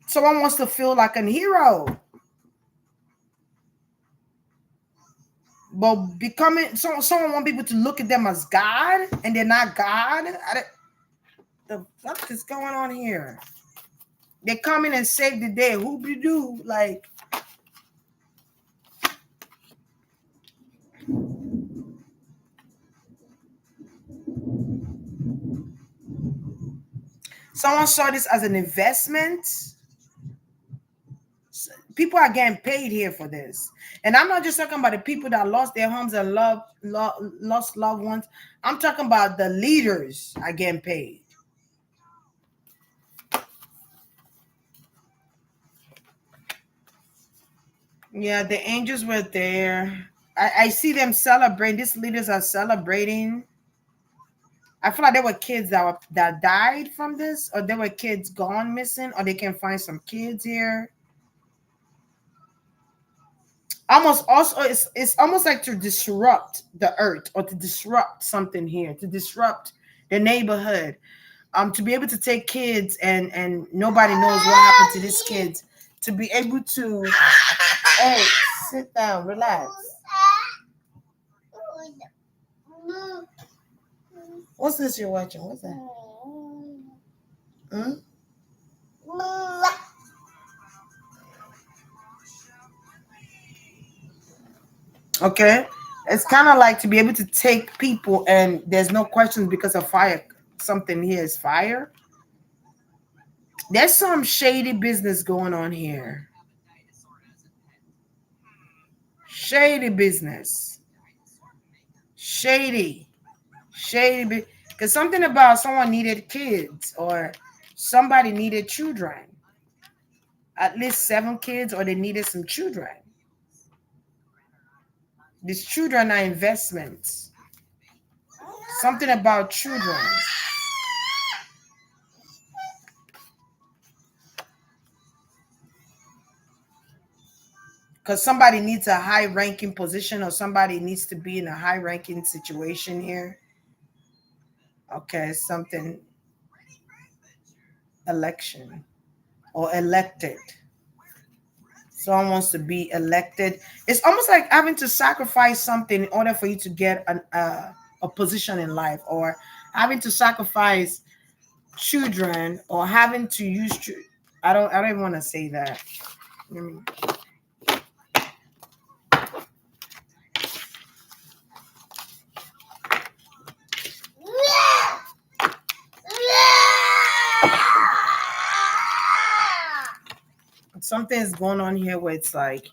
Someone wants to feel like a hero. but becoming someone want people to look at them as God, and they're not God. The fuck is going on here? They come in and save the day. Who be do like? Someone saw this as an investment. People are getting paid here for this, and I'm not just talking about the people that lost their homes and lost loved ones. I'm talking about the leaders are getting paid. Yeah, the angels were there. I see them celebrating. These leaders are celebrating. I feel like there were kids that died from this, or there were kids gone missing, or they can find some kids here. Almost also, it's almost like to disrupt the earth or to disrupt something here, to disrupt the neighborhood. To be able to take kids and nobody knows what happened to these kids. To be able to, hey, sit down, relax. What's this you're watching? What's that? Hmm? Okay. It's kind of like to be able to take people and there's no questions because of fire. Something here is fire. There's some shady business going on here. Shady business. Shady. Shady. Because something about someone needed kids or somebody needed children. At least 7 kids, or they needed some children. These children are investments. Something about children. Because somebody needs a high ranking position or somebody needs to be in a high ranking situation here. Okay, something election or elected. Someone wants to be elected. It's almost like having to sacrifice something in order for you to get a position in life, or having to sacrifice children, or having to use. I don't even want to say that. Something is going on here where it's like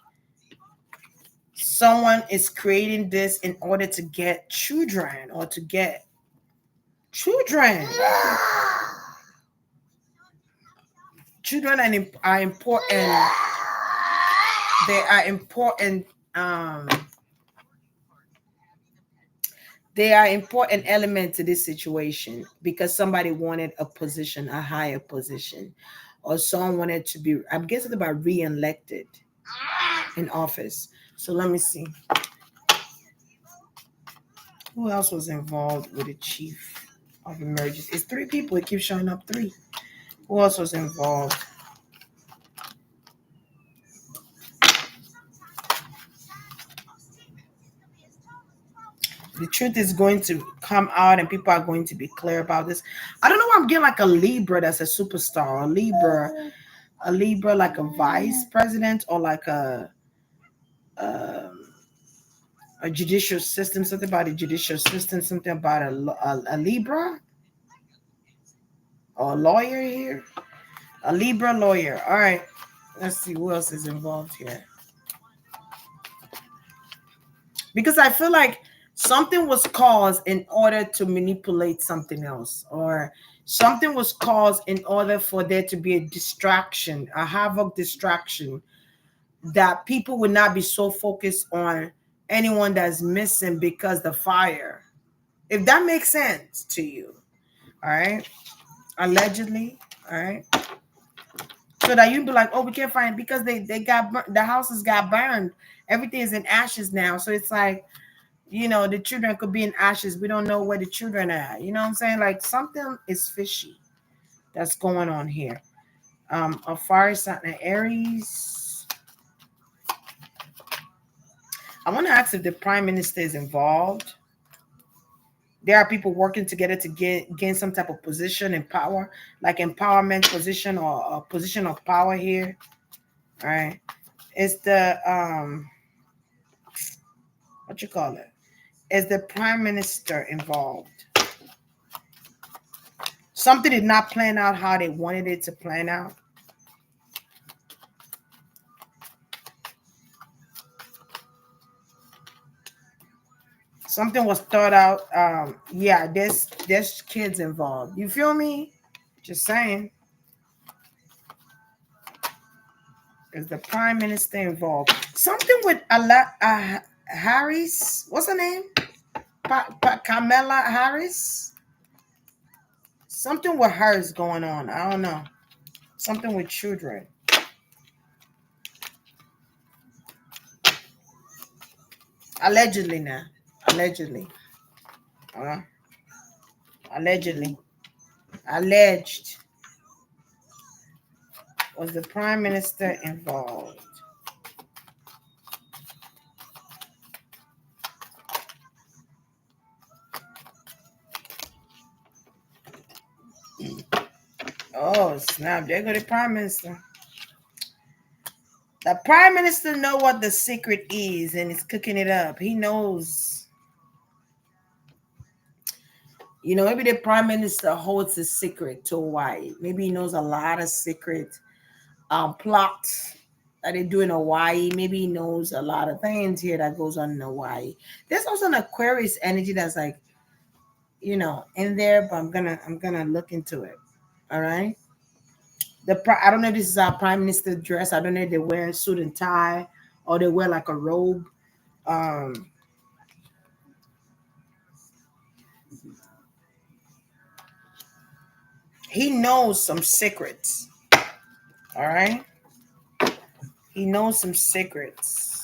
someone is creating this in order to get children or to get children. Children are important. They are important. They are important element to this situation because somebody wanted a position, a higher position, or someone wanted to be. I'm guessing about re-elected in office. So let me see. Who else was involved with the chief of emergency? It's 3 people. It keeps showing up 3. Who else was involved? The truth is going to come out and people are going to be clear about this. I don't know why I'm getting like a Libra that's a superstar, a Libra like a vice president, or like um, a judicial system, something about a judicial system, something about a Libra or a lawyer here. A Libra lawyer. All right. Let's see who else is involved here. Because I feel like something was caused in order to manipulate something else, or something was caused in order for there to be a distraction, a havoc distraction, that people would not be so focused on anyone that's missing because the fire. If that makes sense to you, all right? Allegedly, all right? So that you'd be like, oh, we can't find it because they got the houses got burned. Everything is in ashes now. So it's like, the children could be in ashes. We don't know where the children are. You know what I'm saying? Like something is fishy that's going on here. A fire sign in Aries. I want to ask if the prime minister is involved. There are people working together to gain some type of position and power, like empowerment position or a position of power here. All right. Is the what you call it? Is the prime minister involved? Something did not plan out how they wanted it to plan out. Something was thought out. Yeah, there's kids involved. You feel me? Just saying. Is the prime minister involved? Something with Harris. What's her name? Kamala Harris. Something with her is going on. I don't know. Something with children. Allegedly now. Allegedly. Allegedly. Alleged. Was the prime minister involved? Oh, snap. There go the prime minister. The prime minister know what the secret is and is cooking it up. He knows. You know, maybe the prime minister holds a secret to Hawaii. Maybe he knows a lot of secret plots that they do in Hawaii. Maybe he knows a lot of things here that goes on in Hawaii. There's also an Aquarius energy that's like, you know, in there, but I'm gonna look into it. All right. I don't know if this is our prime minister dress. I don't know if they wear a suit and tie or they wear like a robe. Um, he knows some secrets. All right. He knows some secrets.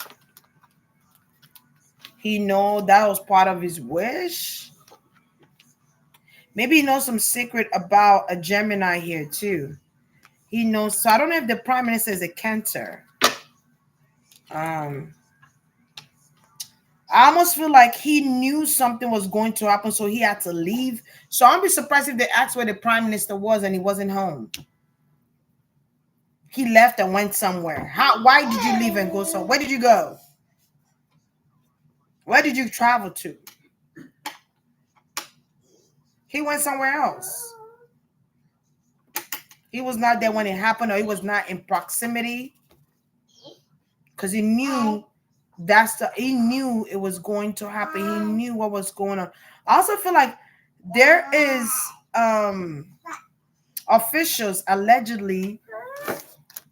He know that was part of his wish. Maybe he knows some secret about a Gemini here too. He knows. So I don't know if the prime minister is a Cancer. I almost feel like he knew something was going to happen, so he had to leave. So I'll be surprised if they asked where the prime minister was and he wasn't home. He left and went somewhere. Why did you leave and go somewhere? Where did you go? Where did you travel to? He went somewhere else. He was not there when it happened, or he was not in proximity. Because he knew he knew it was going to happen. He knew what was going on. I also feel like there is officials allegedly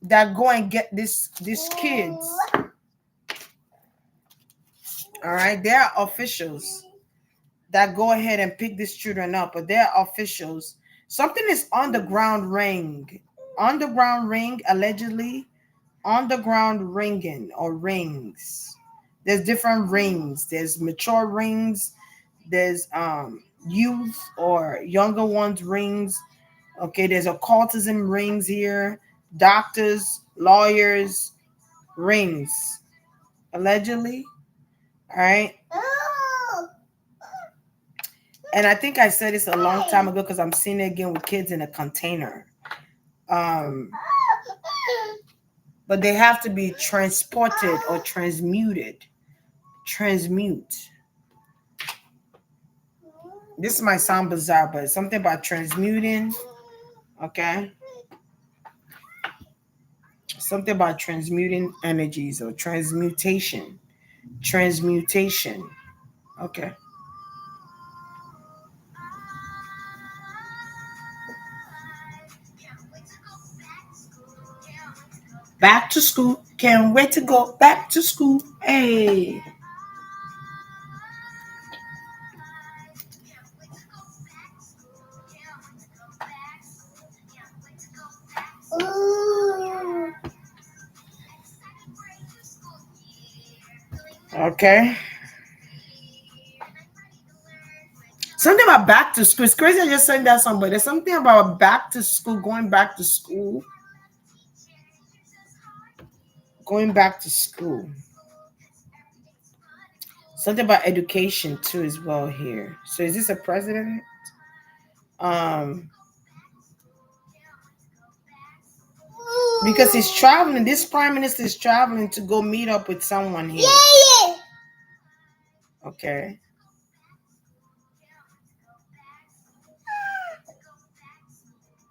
that go and get these kids. All right, there are officials that go ahead and pick these children up, but there are officials. Something is underground ring, allegedly, underground ringing or rings. There's different rings. There's mature rings. There's youth or younger ones rings. Okay, there's occultism rings here. Doctors, lawyers, rings, allegedly. All right. And I think I said this a long time ago because I'm seeing it again with kids in a container. But they have to be transported or transmuted. Transmute. This might sound bizarre, but it's something about transmuting. Okay. Something about transmuting energies or transmutation. Transmutation. Okay. Back to school. Can't wait to go back to school. Hey. Okay. Something about back to school. It's crazy I just saying that song, but there's something about back to school, going back to school. Going back to school. Something about education too as well here. So is this a president? Um, because he's traveling. This prime minister is traveling to go meet up with someone here. Okay.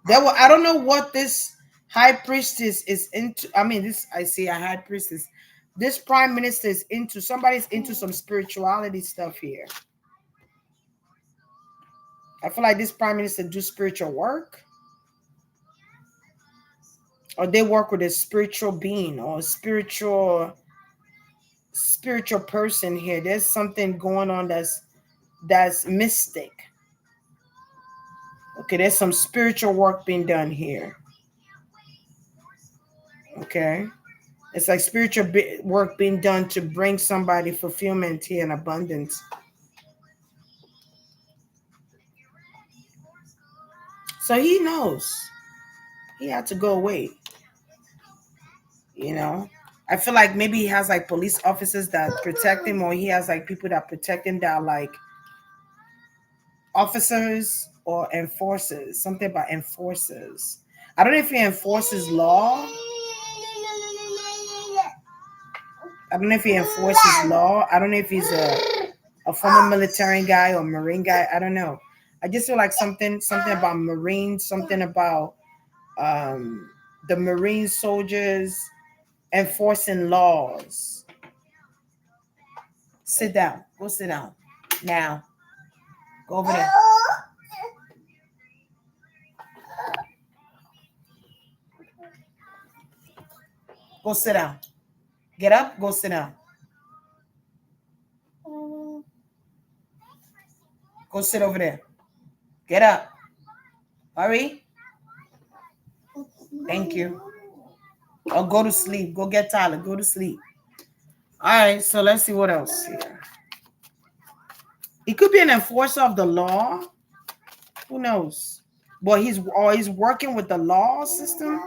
I don't know what this high priestess is into. I mean, this I see a high priestess. This prime minister is into somebody's into some spirituality stuff here. I feel like this prime minister do spiritual work, or they work with a spiritual being or a spiritual person here. There's something going on that's mystic. Okay, there's some spiritual work being done here. Okay, it's like spiritual work being done to bring somebody fulfillment here and abundance. So he knows he had to go away. You know, I feel like maybe he has like police officers that protect him, or he has like people that protect him that are like officers or enforcers. Something about enforcers. I don't know if he enforces law. I don't know if he enforces law. I don't know if he's a former military guy or marine guy. I don't know. I just feel like something about marines, something about the marine soldiers enforcing laws. Sit down. Go sit down. Now. Go over there. Go sit down. Get up. Go sit down. Go sit over there. Get up. Hurry. Thank you. Or go to sleep. Go get Tyler. Go to sleep. All right. So let's see what else here. He could be an enforcer of the law. Who knows? But he's working with the law system,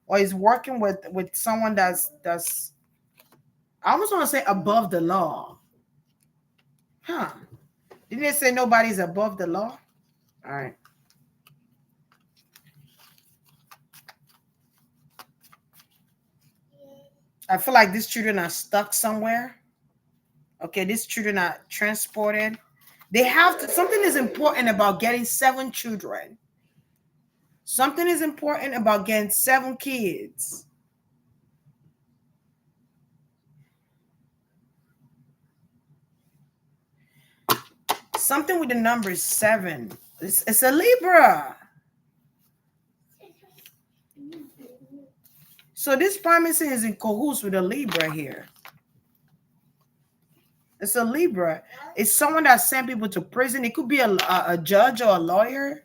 or he's working with someone that's I almost want to say above the law. Huh? Didn't they say nobody's above the law? All right. I feel like these children are stuck somewhere. Okay, these children are transported. They have to. Something is important about getting 7 children. Something is important about getting 7 kids. Something with the number 7. It's a Libra. So this prime minister is in cahoots with a Libra here. It's a Libra. It's someone that sent people to prison. It could be a judge or a lawyer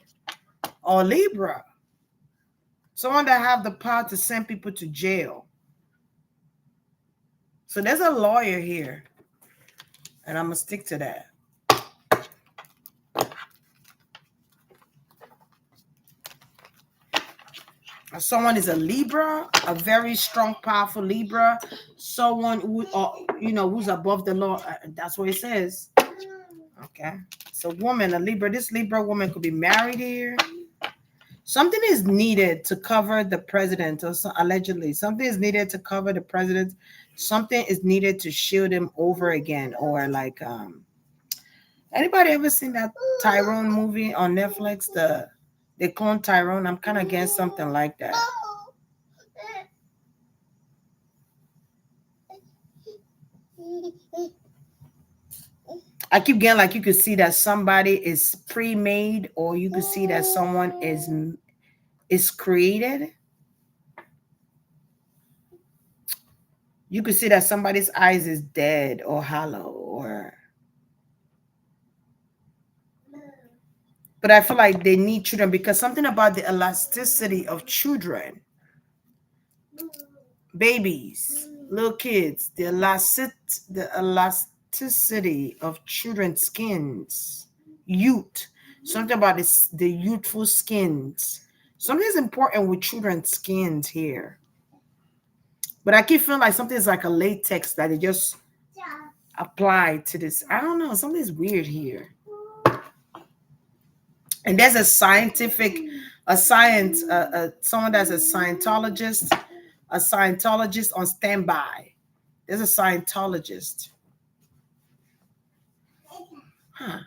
or a Libra. Someone that have the power to send people to jail. So there's a lawyer here. And I'm going to stick to that. Someone is a Libra, a very strong, powerful Libra. Someone who, who's above the law. That's what it says. Okay. So woman, a Libra. This Libra woman could be married here. Something is needed to cover the president, or allegedly. Something is needed to cover the president. Something is needed to shield him over again. Or like, anybody ever seen that Tyrone movie on Netflix? They clone Tyrone. I'm kind of against something like that. I keep getting like you could see that somebody is pre-made, or you could see that someone is created. You could see that somebody's eyes is dead or hollow, or. But I feel like they need children because something about the elasticity of children, babies, little kids, the elasticity of children's skins, youth, something about the youthful skins. Something is important with children's skins here. But I keep feeling like something is like a latex that it just applied to this. I don't know. Something's weird here. And there's someone that's a Scientologist on standby. There's a Scientologist. Huh.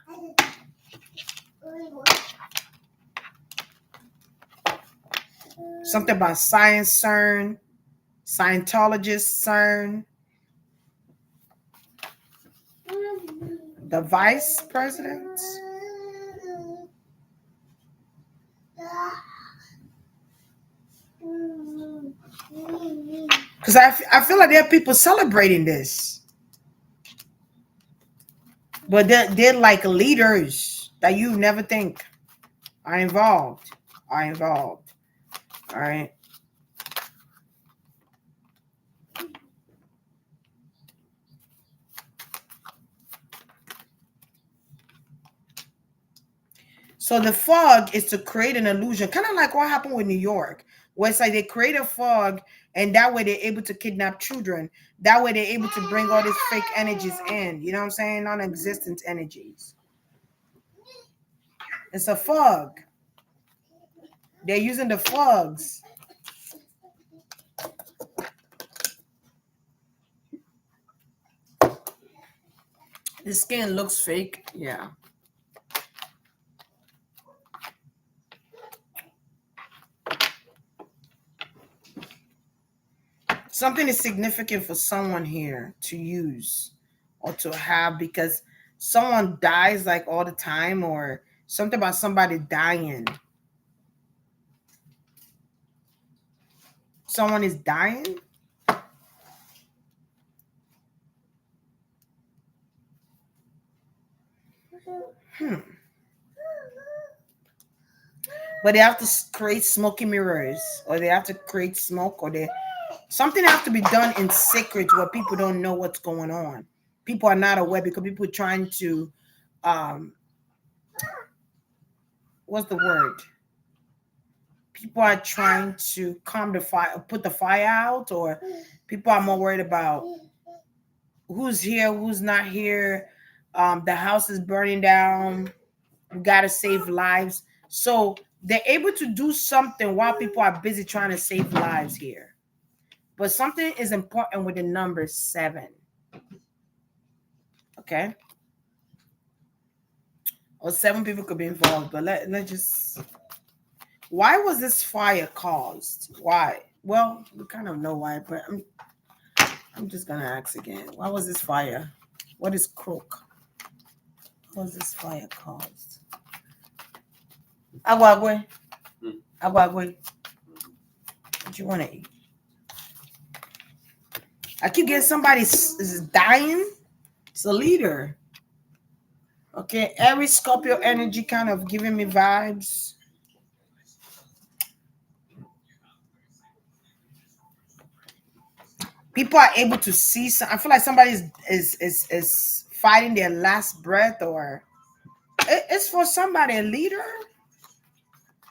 Something about science, CERN, Scientologist, CERN, the vice president. Because I feel like there are people celebrating this. But they're like leaders that you never think are involved. All right. So the fog is to create an illusion, kind of like what happened with New York, where it's like they create a fog and that way they're able to kidnap children. That way they're able to bring all these fake energies in. You know what I'm saying? Non-existent energies. It's a fog. They're using the fogs. The skin looks fake. Yeah. Something is significant for someone here to use or to have because someone dies like all the time, or something about somebody dying. Someone is dying. But they have to create smoky mirrors, or they have to create smoke, or something has to be done in secret where people don't know what's going on. People are not aware because people are trying to, what's the word? People are trying to calm the fire, put the fire out, or people are more worried about who's here, who's not here. The house is burning down. We got to save lives. So they're able to do something while people are busy trying to save lives here. But something is important with the number 7. Okay? Or 7 people could be involved, but let's just... Why was this fire caused? Why? Well, we kind of know why, but I'm just going to ask again. Why was this fire? What is crook? What was this fire caused? Agwagwe. Agwagwe. What you want to eat? I keep getting somebody is dying. It's a leader. Okay, every Scorpio energy kind of giving me vibes. People are able to see. I feel like somebody is fighting their last breath, or it's for somebody, a leader.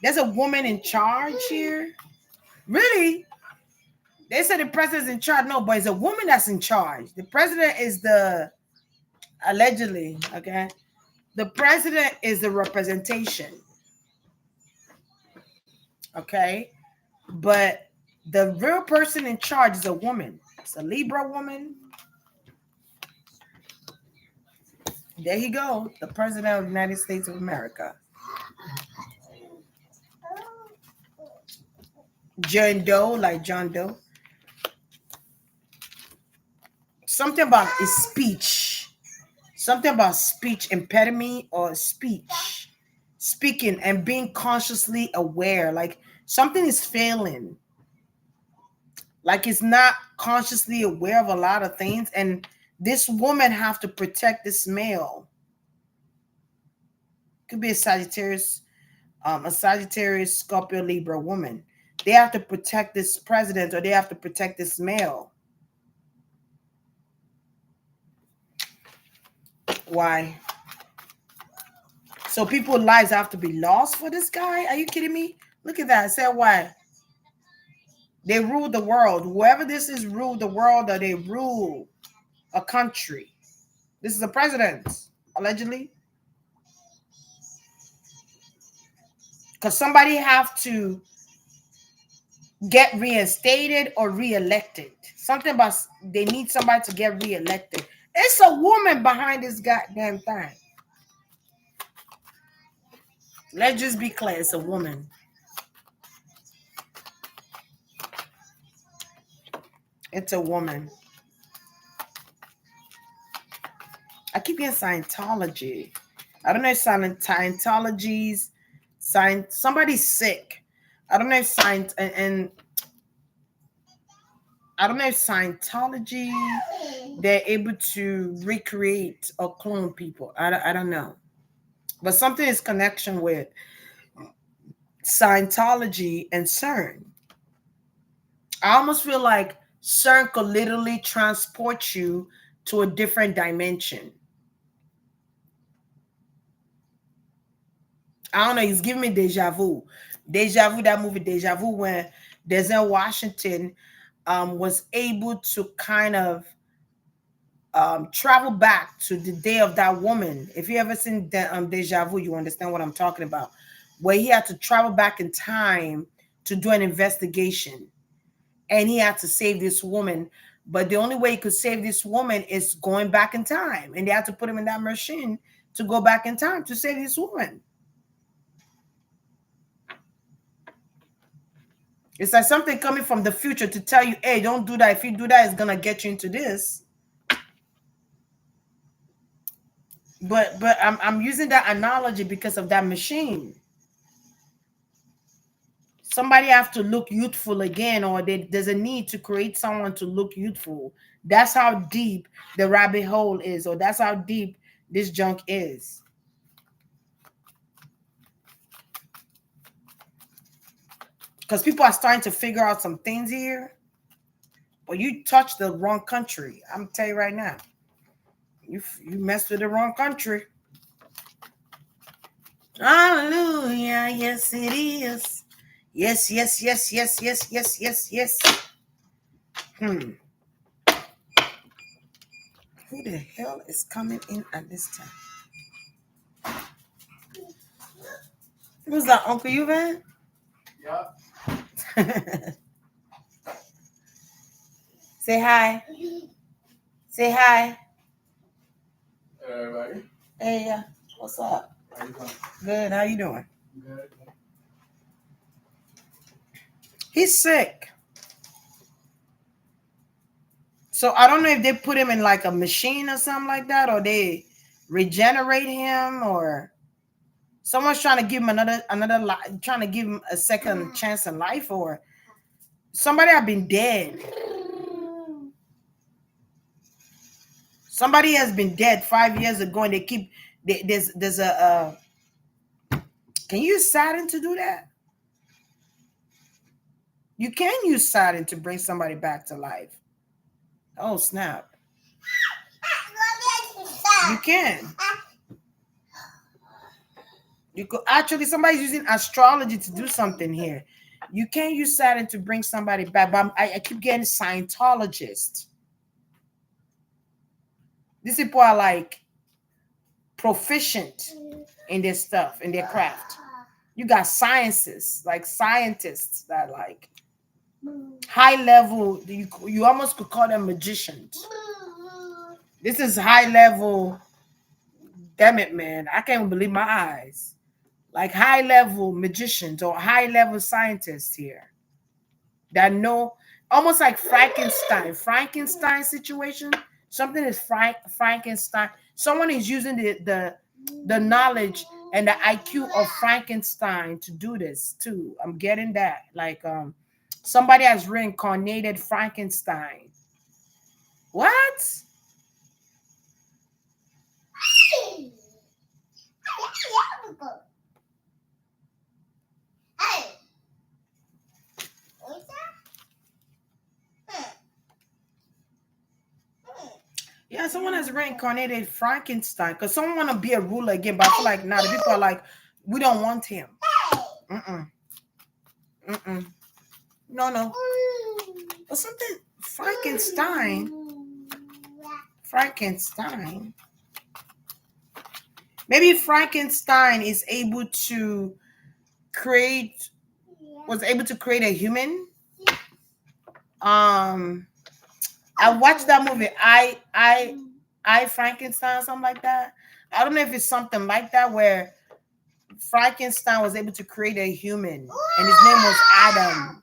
There's a woman in charge here. Really? They said the president's in charge. No, but it's a woman that's in charge. The president is allegedly, okay? The president is the representation. Okay? But the real person in charge is a woman. It's a Libra woman. There you go. The president of the United States of America. John Doe, like John Doe. Something about his speech. Something about speech impediment or speech. Speaking and being consciously aware. Like something is failing. Like it's not consciously aware of a lot of things. And this woman have to protect this male. Could be a Sagittarius Scorpio, Libra woman. They have to protect this president, or they have to protect this male. Why? So people's lives have to be lost for this guy? Are you kidding me? Look at that. I said why? They rule the world. Whoever this is rule the world, or they rule a country. This is the president, allegedly. Because somebody have to get reinstated or reelected. Something about they need somebody to get reelected. It's a woman behind this goddamn thing. Let's just be clear, it's a woman. It's a woman. I keep getting Scientology. I don't know if Scientology's somebody's sick. I don't know if and I don't know if Scientology they're able to recreate or clone people. I don't know. But something is connection with Scientology and CERN. I almost feel like CERN could literally transport you to a different dimension. I don't know. He's giving me deja vu. Deja vu, that movie Deja Vu, when Denzel Washington was able to kind of travel back to the day of that woman. If you ever seen Deja Vu, you understand what I'm talking about. Where he had to travel back in time to do an investigation. And he had to save this woman. But the only way he could save this woman is going back in time. And they had to put him in that machine to go back in time to save this woman. It's like something coming from the future to tell you, hey, don't do that. If you do that, it's going to get you into this. But I'm using that analogy because of that machine. Somebody have to look youthful again, or there's a need to create someone to look youthful. That's how deep the rabbit hole is, or that's how deep this junk is. Because people are starting to figure out some things here. But you touched the wrong country. I'm tell you right now. You messed with the wrong country. Hallelujah. Yes, it is. Yes, yes, yes, yes, yes, yes, yes, yes. Who the hell is coming in at this time? Who's that, Uncle Yuvan? Yeah. Say hi. Say hi. Hello, everybody. Hey, what's up? How you doing? Good. How you doing? Good. He's sick. So I don't know if they put him in like a machine or something like that, or they regenerate him, or someone's trying to give him trying to give him a second chance in life, or somebody have been dead. Somebody has been dead 5 years ago, and there's a can you use Saturn to do that? You can use Saturn to bring somebody back to life. Oh, snap. You can. You could actually, somebody's using astrology to do something here. You can't use Saturn to bring somebody back, but I keep getting Scientologists. These people are like proficient in their stuff, in their craft. You got scientists that like high level. You almost could call them magicians. This is high level. Damn it, man. I can't even believe my eyes. Like high level magicians or high level scientists here that know, almost like Frankenstein situation. Something is Frankenstein. Someone is using the knowledge and the IQ of Frankenstein to do this too. I'm getting that. Like somebody has reincarnated Frankenstein. What? Yeah, someone has reincarnated Frankenstein because someone want to be a ruler again, but I feel like now the people are like, we don't want him. No. But something Frankenstein. Maybe Frankenstein is able to create was able to create a human. Um, I watched that movie. I Frankenstein, something like that. I don't know if it's something like that where Frankenstein was able to create a human, and his name was Adam.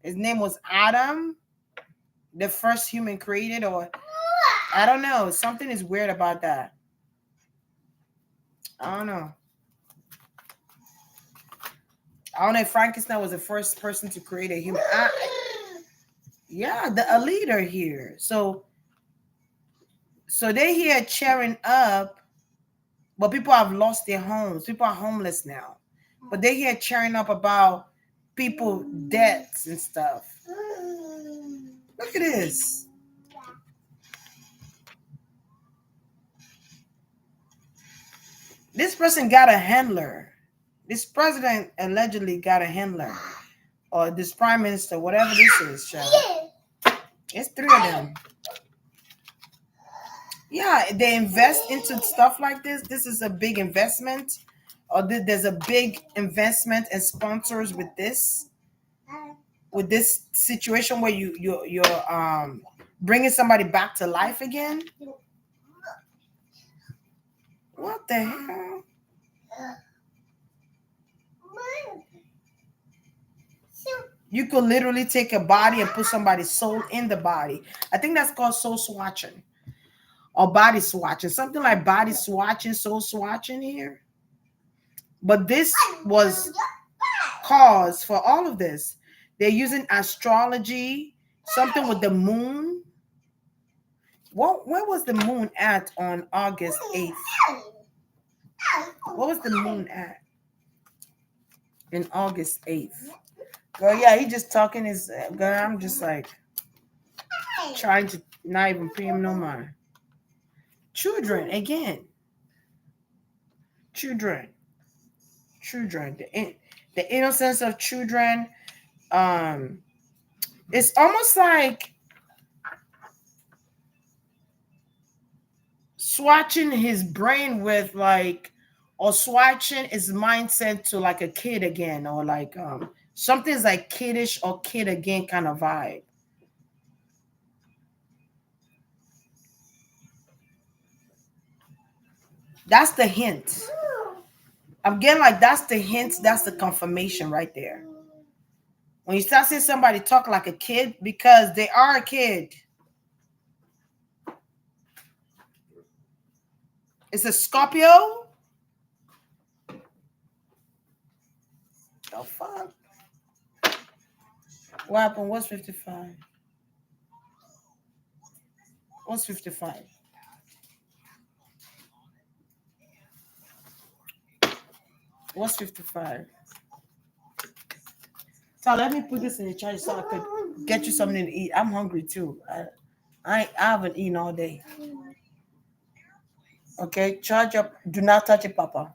His name was Adam, the first human created, or I don't know. Something is weird about that. I don't know. I don't know if Frankenstein was the first person to create a human. Yeah, a leader here. So they here cheering up, but people have lost their homes. People are homeless now, but they here cheering up about people deaths and stuff. Look at this. This person got a handler. This president allegedly got a handler, or this prime minister, whatever this is, child. It's three of them. Yeah, they invest into stuff like this. This is a big investment, or there's a big investment and sponsors with this situation where you're bringing somebody back to life again. What the hell? You could literally take a body and put somebody's soul in the body. I think that's called soul swatching or body swatching, something like body swatching, soul swatching here. But this was cause for all of this. They're using astrology, something with the moon. Where was the moon at on August 8th? What was the moon at in August 8th? Girl, yeah, he just talking his girl. I'm just like trying to not even pay him no mind. Children again. Children. The innocence of children. It's almost like swatching his brain with like, or swatching his mindset to like a kid again, or like something's like kiddish or kid again kind of vibe. That's the hint. I'm getting like that's the hint, that's the confirmation right there. When you start seeing somebody talk like a kid, because they are a kid. It's a Scorpio. The fuck? What happened? What's 55? What's 55? What's 55? So let me put this in the charger so I could get you something to eat. I'm hungry too. I haven't eaten all day. Okay, charge up. Do not touch it, Papa.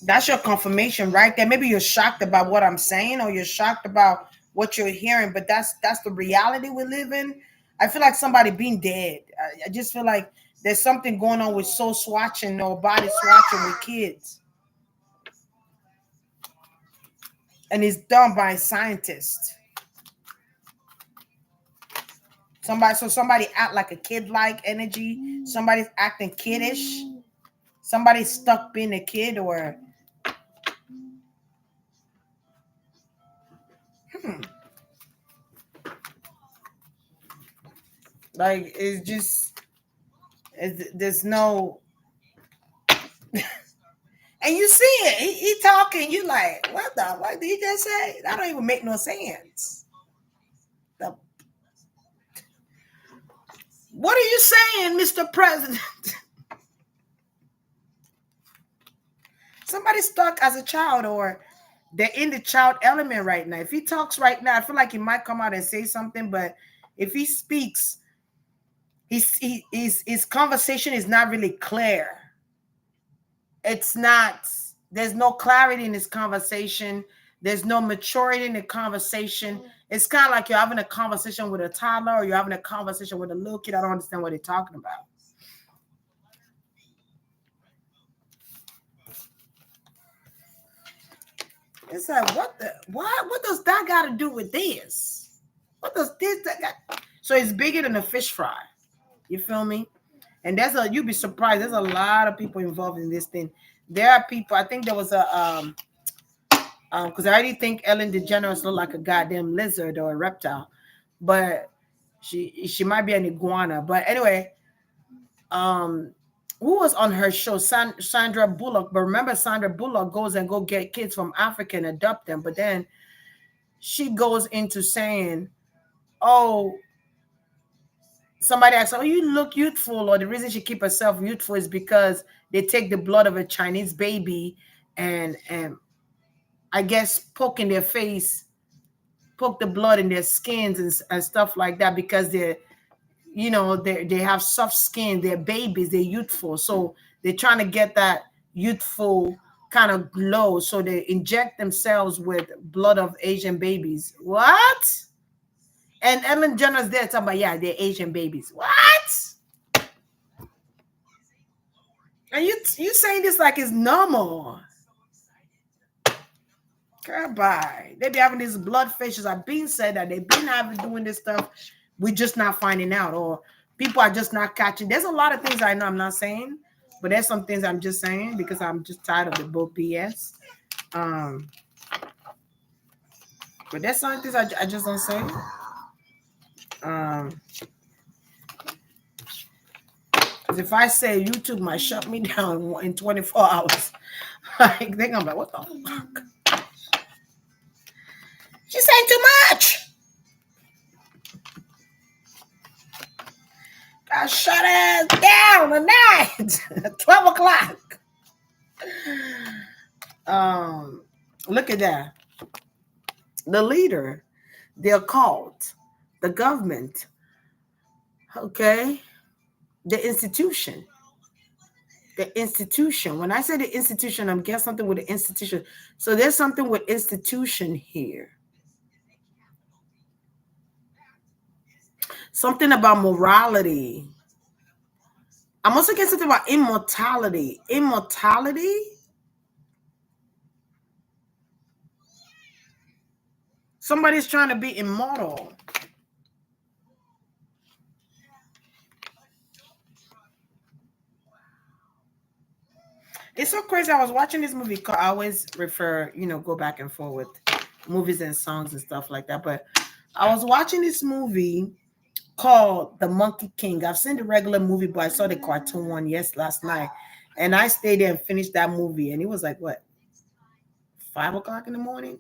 That's your confirmation right there. Maybe you're shocked about what I'm saying, or you're shocked about what you're hearing, but that's the reality we live in. I feel like somebody being dead. I just feel like there's something going on with soul swatching or body swatching with kids, and it's done by scientists. Somebody act like a kid-like energy. Somebody's acting kiddish. Somebody's stuck being a kid, or like it's just there's no. And you see it, he talking. You like, what the fuck did he just say? That don't even make no sense. The, what are you saying, Mr. President? Somebody stuck as a child, or they're in the child element right now. If he talks right now, I feel like he might come out and say something, but if he speaks, his conversation is not really clear. It's not, there's no clarity in his conversation. There's no maturity in the conversation. It's kind of like you're having a conversation with a toddler or you're having a conversation with a little kid. I don't understand what they're talking about. It's like, what does that got to do with this? What does this that got? So it's bigger than a fish fry. You feel me? And you'd be surprised. There's a lot of people involved in this thing. There are people. I think there was a because I already think Ellen DeGeneres looked like a goddamn lizard or a reptile, but she might be an iguana. But anyway, um, who was on her show? Sandra Bullock. But remember, Sandra Bullock goes and go get kids from Africa and adopt them. But then she goes into saying, "Oh, somebody asks, oh, you look youthful," or the reason she keep herself youthful is because they take the blood of a Chinese baby and I guess poke in their face, poke the blood in their skins and stuff like that because they have soft skin, they're babies, they're youthful, so they're trying to get that youthful kind of glow, so they inject themselves with blood of Asian babies. What? And Ellen Jenner's there talking about, yeah, they're Asian babies. What? And you saying this like it's normal. Girl, bye. They be having these blood fishes. I've been said that they've been having doing this stuff. We're just not finding out, or people are just not catching. There's a lot of things I know I'm not saying, but there's some things I'm just saying because I'm just tired of the book BS. But there's some things I just don't say. Because if I say YouTube might shut me down in 24 hours, like they're gonna be like, what the fuck? She's saying too much. I shut ass down tonight at 12 o'clock. Look at that. The leader, the occult, the government, okay, the institution. The institution. When I say the institution, I'm getting something with the institution. So there's something with institution here. Something about morality. I'm also getting something about immortality. Immortality? Somebody's trying to be immortal. It's so crazy. I was watching this movie. I always refer, go back and forth with movies and songs and stuff like that. But I was watching this movie called The Monkey King. I've seen the regular movie, but I saw the cartoon one last night. And I stayed there and finished that movie. And it was like, what, 5 o'clock in the morning?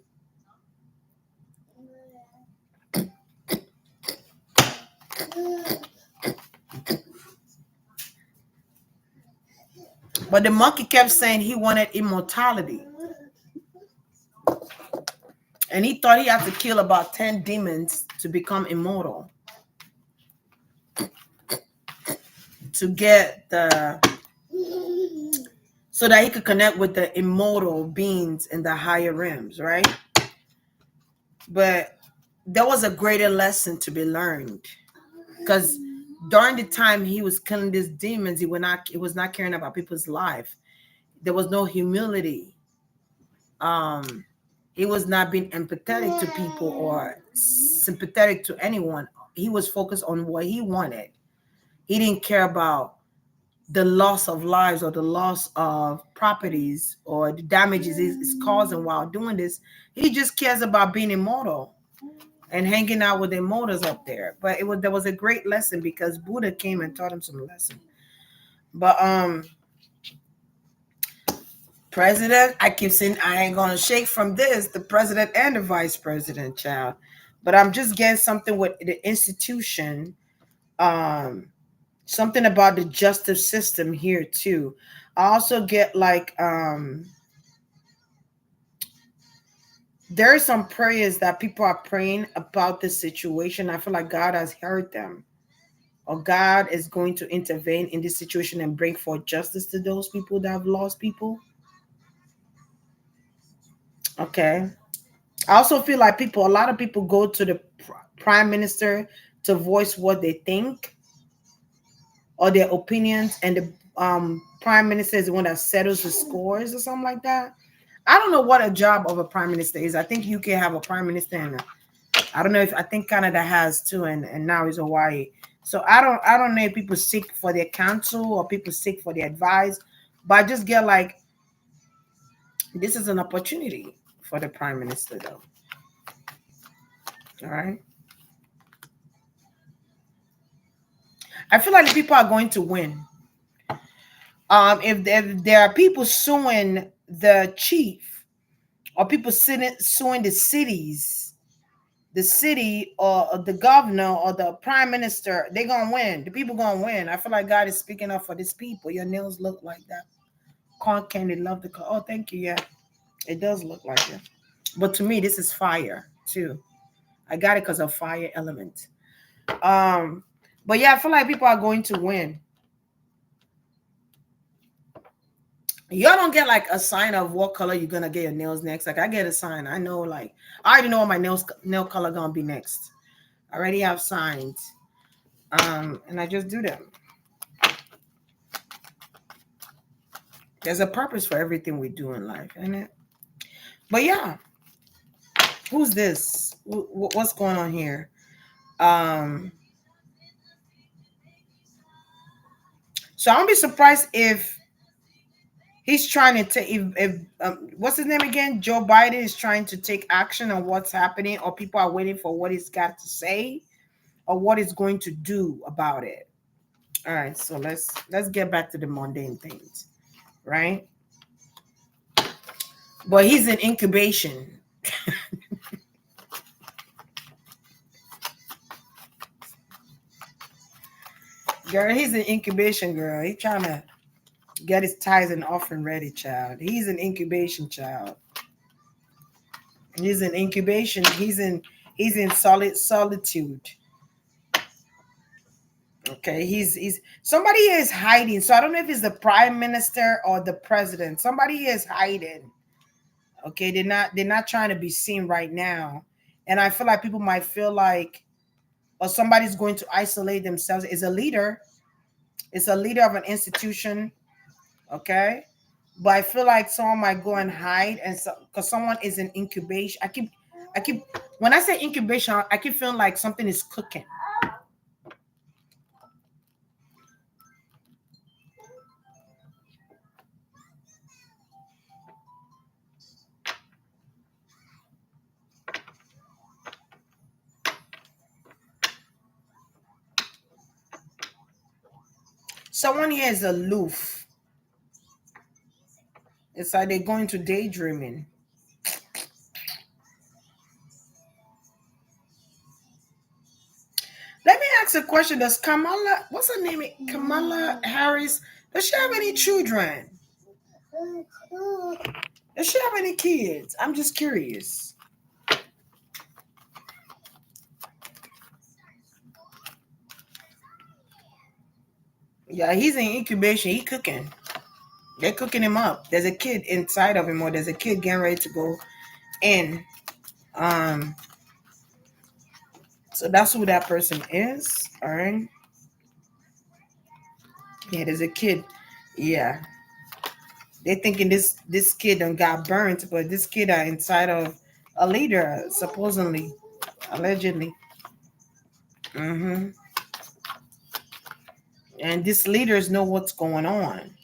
But the monkey kept saying he wanted immortality. And he thought he had to kill about 10 demons to become immortal. To get so that he could connect with the immortal beings in the higher realms, right? But there was a greater lesson to be learned. Because during the time he was killing these demons, he was not caring about people's life. There was no humility. He was not being empathetic to people or sympathetic to anyone. He was focused on what he wanted. He didn't care about the loss of lives or the loss of properties or the damages it's causing while doing this. He just cares about being immortal and hanging out with the immortals up there. But there was a great lesson because Buddha came and taught him some lesson. But president, I keep saying I ain't gonna shake from this, the president and the vice president, child. But I'm just getting something with the institution, something about the justice system here too. I also get like there are some prayers that people are praying about this situation. I feel like God has heard them, or God is going to intervene in this situation and bring forth justice to those people that have lost people. Okay. I also feel like a lot of people go to the prime minister to voice what they think or their opinions, and the prime minister is the one that settles the scores or something like that. I don't know what a job of a prime minister is. I think UK have a prime minister, and I don't know if I think Canada has too, and now it's Hawaii. So I don't know if people seek for their counsel or people seek for their advice, but I just get like this is an opportunity for the prime minister, though. All right, I feel like the people are going to win. If there are people suing the chief or people suing the city or the governor or the prime minister, they're gonna win. The people gonna win. I feel like God is speaking up for these people. Your nails look like that. Corn candy, love the color. Oh, thank you. Yeah, it does look like it. But to me, this is fire too. I got it because of fire element. Um, but yeah, I feel like people are going to win. Y'all don't get like a sign of what color you're gonna get your nails next. Like I get a sign. I know, like I already know what my nail color gonna be next. I already have signs. And I just do them. There's a purpose for everything we do in life, isn't it? But yeah, who's this? What's going on here? Um, so I won't be surprised if he's trying to take if what's his name again? Joe Biden is trying to take action on what's happening, or people are waiting for what he's got to say or what he's going to do about it. All right, so let's get back to the mundane things, right? But he's in incubation. Girl, he's an incubation girl. He trying to get his tithes and offering ready, child. He's an incubation child. He's in incubation. He's in solitude. Okay, he's somebody is hiding. So I don't know if it's the prime minister or the president. Somebody is hiding. Okay, they're not trying to be seen right now. And I feel like people might feel like, or somebody's going to isolate themselves. Is a leader. It's a leader of an institution. Okay, but I feel like someone might go and hide, and so because someone is in incubation. I keep when I say incubation, I keep feeling like something is cooking. Someone here is aloof. It's like they're going to daydreaming. Let me ask a question. Does Kamala, what's her name? Kamala Harris, does she have any children? Does she have any kids? I'm just curious. Yeah, he's in incubation. He cooking. They're cooking him up. There's a kid inside of him, or there's a kid getting ready to go in. Um, so that's who that person is. All right. Yeah, there's a kid. Yeah, they thinking this kid done got burnt, but this kid are inside of a leader, supposedly, allegedly. Mm-hmm. And these leaders know what's going on.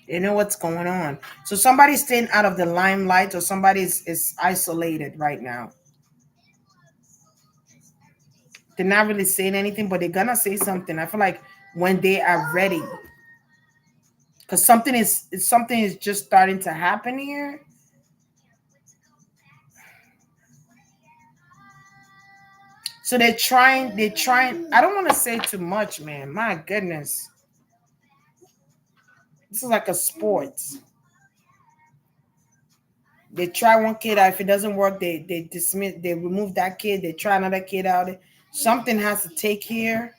They know what's going on. So somebody's staying out of the limelight, or somebody is isolated right now. They're not really saying anything, but they're gonna say something. I feel like when they are ready, because something is just starting to happen here. So they're trying. I don't want to say too much, man. My goodness. This is like a sport. They try one kid out. If it doesn't work, they dismiss. They remove that kid. They try another kid out. Something has to take here.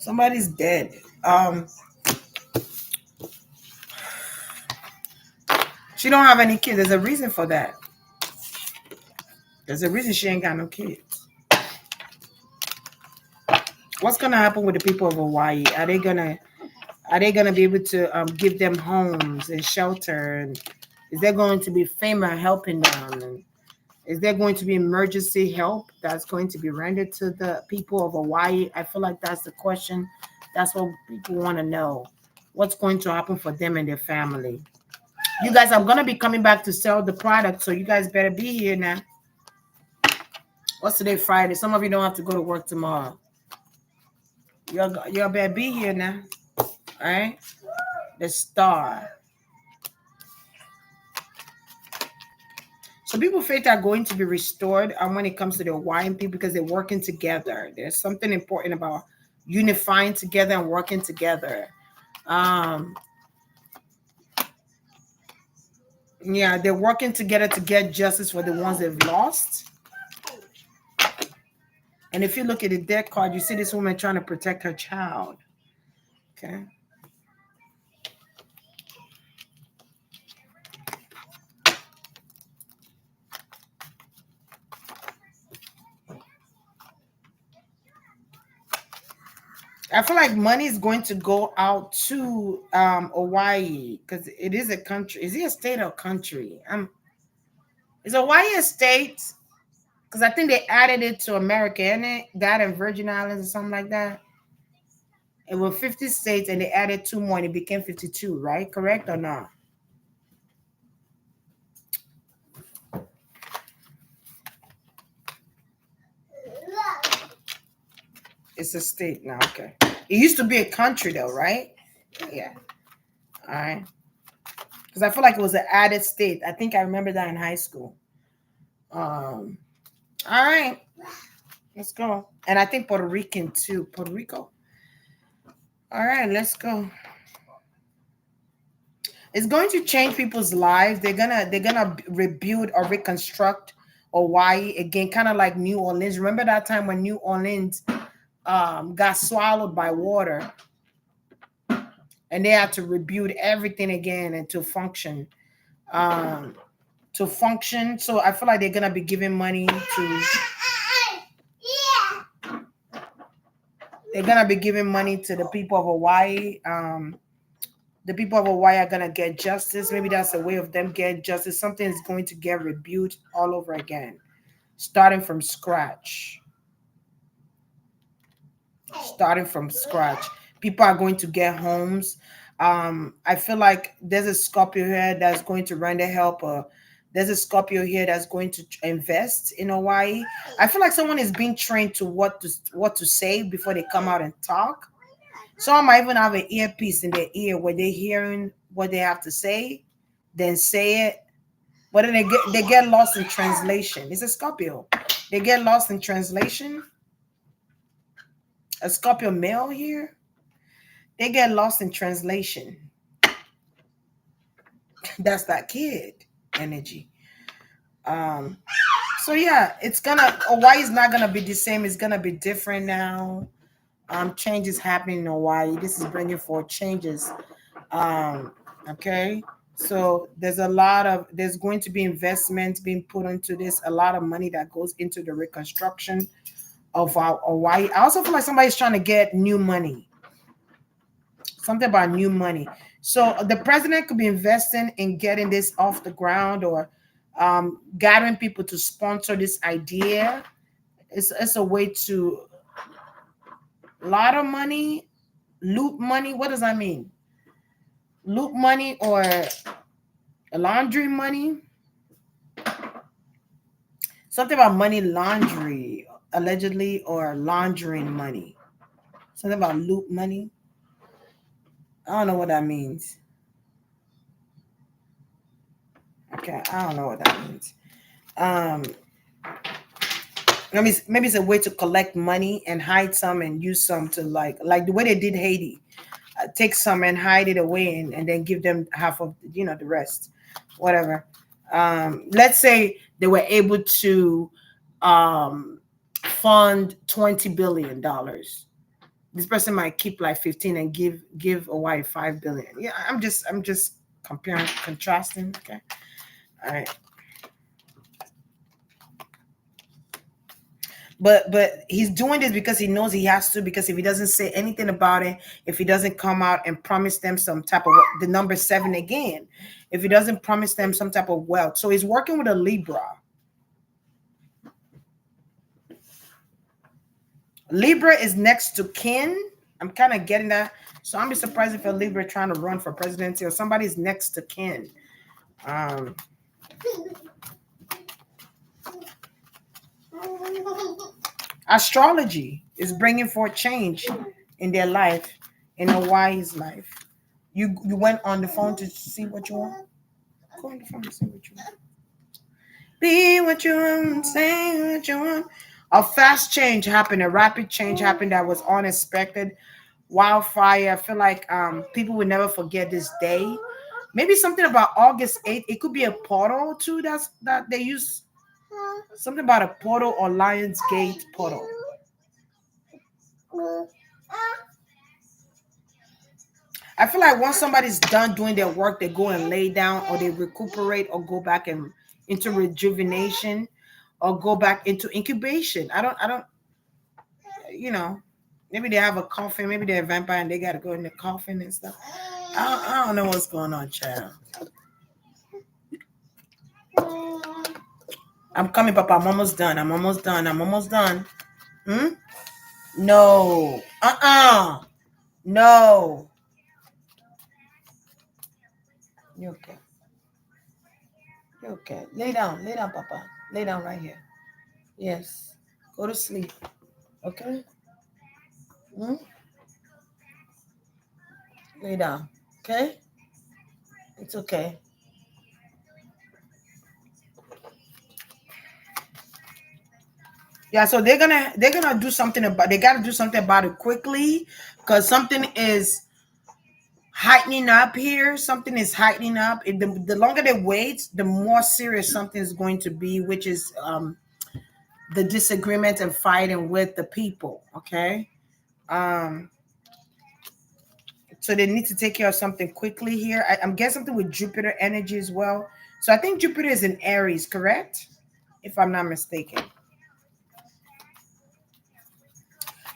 Somebody's dead. She don't have any kids. There's a reason for that. There's a reason she ain't got no kids. What's gonna happen with the people of Hawaii? Are they gonna be able to give them homes and shelter? And is there going to be FEMA helping them? And is there going to be emergency help that's going to be rendered to the people of Hawaii? I feel like that's the question. That's what people want to know. What's going to happen for them and their family? You guys, I'm gonna be coming back to sell the product, so you guys better be here now. What's today? Friday. Some of you don't have to go to work tomorrow. Y'all better be here now. All right. The star. So people's faith are going to be restored when it comes to the Hawaiian people because they're working together. There's something important about unifying together and working together. Yeah, they're working together to get justice for the ones they've lost. And if you look at the deck card, you see this woman trying to protect her child. Okay. I feel like money is going to go out to Hawaii because it is a country. Is it a state or country? Is Hawaii a state? Because I think they added it to America, and it that and Virgin Islands or something like that. It was 50 states, and they added two more, and it became 52. Right? Correct or not? It's a state now. Okay. It used to be a country, though, right? Yeah. All right. Because I feel like it was an added state. I think I remember that in high school. All right. Let's go. And I think Puerto Rican too. Puerto Rico. All right, let's go. It's going to change people's lives. They're gonna rebuild or reconstruct Hawaii again, kind of like New Orleans. Remember that time when New Orleans got swallowed by water, and they had to rebuild everything again and to function. Um, to function. So I feel like they're gonna be giving money to. They're gonna be giving money to the people of Hawaii. The people of Hawaii are gonna get justice. Maybe that's a way of them getting justice. Something is going to get rebuilt all over again, starting from scratch. Starting from scratch. People are going to get homes. I feel like there's a Scorpio here that's going to render help. There's a Scorpio here that's going to invest in Hawaii. I feel like someone is being trained to what to say before they come out and talk. Some might even have an earpiece in their ear where they're hearing what they have to say, then say it. But then they get lost in translation. It's a Scorpio. They get lost in translation. A Scorpio male here. They get lost in translation. That's that kid energy. So yeah, Hawaii's not gonna be the same. It's gonna be different now. Changes happening in Hawaii. This is bringing forth changes. Okay. So there's going to be investments being put into this, a lot of money that goes into the reconstruction of our Hawaii. I also feel like somebody's trying to get new money. Something about new money. So the president could be investing in getting this off the ground or gathering people to sponsor this idea. It's a way to lot of money, loot money. What does that mean? Loot money or laundry money? Something about money laundry, allegedly, or laundering money. Something about loot money. I don't know what that means. Okay, I don't know what that means. Maybe it's a way to collect money and hide some and use some to like the way they did Haiti. Take some and hide it away and then give them half of the rest, whatever. Let's say they were able to fund $20 billion. This person might keep like 15 and give a wife 5 billion. Yeah, I'm just comparing, contrasting. Okay. All right. But he's doing this because he knows he has to, because if he doesn't say anything about it, if he doesn't come out and promise them some type of, the number 7 again, if he doesn't promise them some type of wealth. So he's working with a Libra. Libra is next to kin. I'm kind of getting that. So I'm be surprised if a Libra trying to run for presidency or somebody's next to kin. Um, Astrology is bringing forth change in their life, in a wise life. You went on the phone to see what you want? Go on the phone to see what you want. Be what you want, say what you want. A fast change happened, a rapid change happened that was unexpected. Wildfire. I feel like people will never forget this day. Maybe something about August 8th. It could be a portal too. That they use something about a portal or Lions Gate portal. I feel like once somebody's done doing their work, they go and lay down, or they recuperate, or go back and into rejuvenation, or go back into incubation. I don't, you know, maybe they have a coffin, maybe they're a vampire and they got to go in the coffin and stuff. I don't know what's going on, child. I'm coming, Papa. I'm almost done. I'm almost done. I'm almost done. Hmm? No. No. You okay? You okay? Lay down. Lay down, Papa. Lay down right here. Yes. Go to sleep. Okay? Hmm? Lay down. Okay? It's okay. Yeah, so they're gonna do something about, they gotta do something about it quickly, because something is heightening up here. Something is heightening up. The longer they wait, the more serious something is going to be, which is the disagreement and fighting with the people. Okay. Um, so they need to take care of something quickly here. I'm getting something with Jupiter energy as well. So I think Jupiter is in Aries, correct? If I'm not mistaken.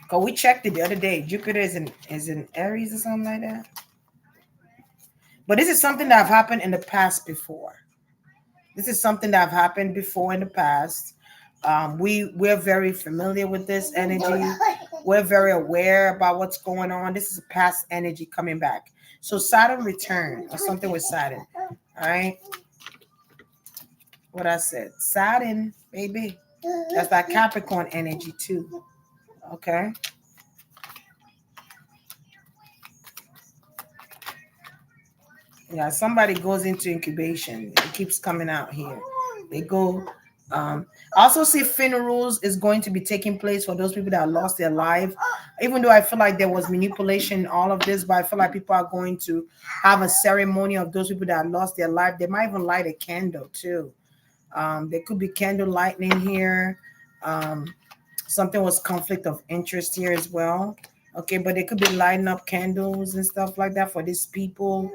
Cause we checked it the other day. Jupiter is in Aries or something like that. But this is something that have happened in the past before. This is something that have happened before in the past. We're very familiar with this energy. We're very aware about what's going on. This is past energy coming back. So Saturn return, or something with Saturn. All right. What I said. Saturn, baby. That's that Capricorn energy too. Okay. Yeah, somebody goes into incubation. It keeps coming out here. They go. I also see funerals is going to be taking place for those people that lost their life. Even though I feel like there was manipulation in all of this, but I feel like people are going to have a ceremony of those people that lost their life. They might even light a candle too. There could be candle lightning here. Um, Something was conflict of interest here as well. Okay, but they could be lighting up candles and stuff like that for these people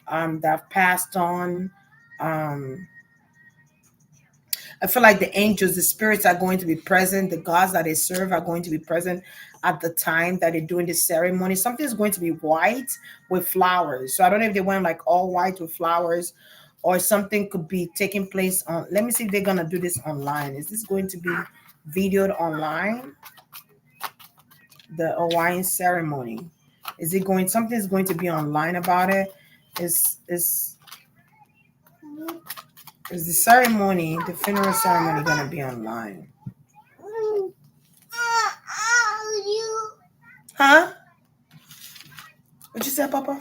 that passed on. Um, I feel like the angels, the spirits are going to be present. The gods that they serve are going to be present at the time that they're doing this ceremony. Something is going to be white with flowers. So I don't know if they went like all white with flowers, or something could be taking place on. Let me see if they're gonna do this online. Is this going to be videoed online? The Hawaiian ceremony. Is it going? Something is going to be online about it. Is is the ceremony, the funeral ceremony, gonna be online? Huh? What you said, Papa?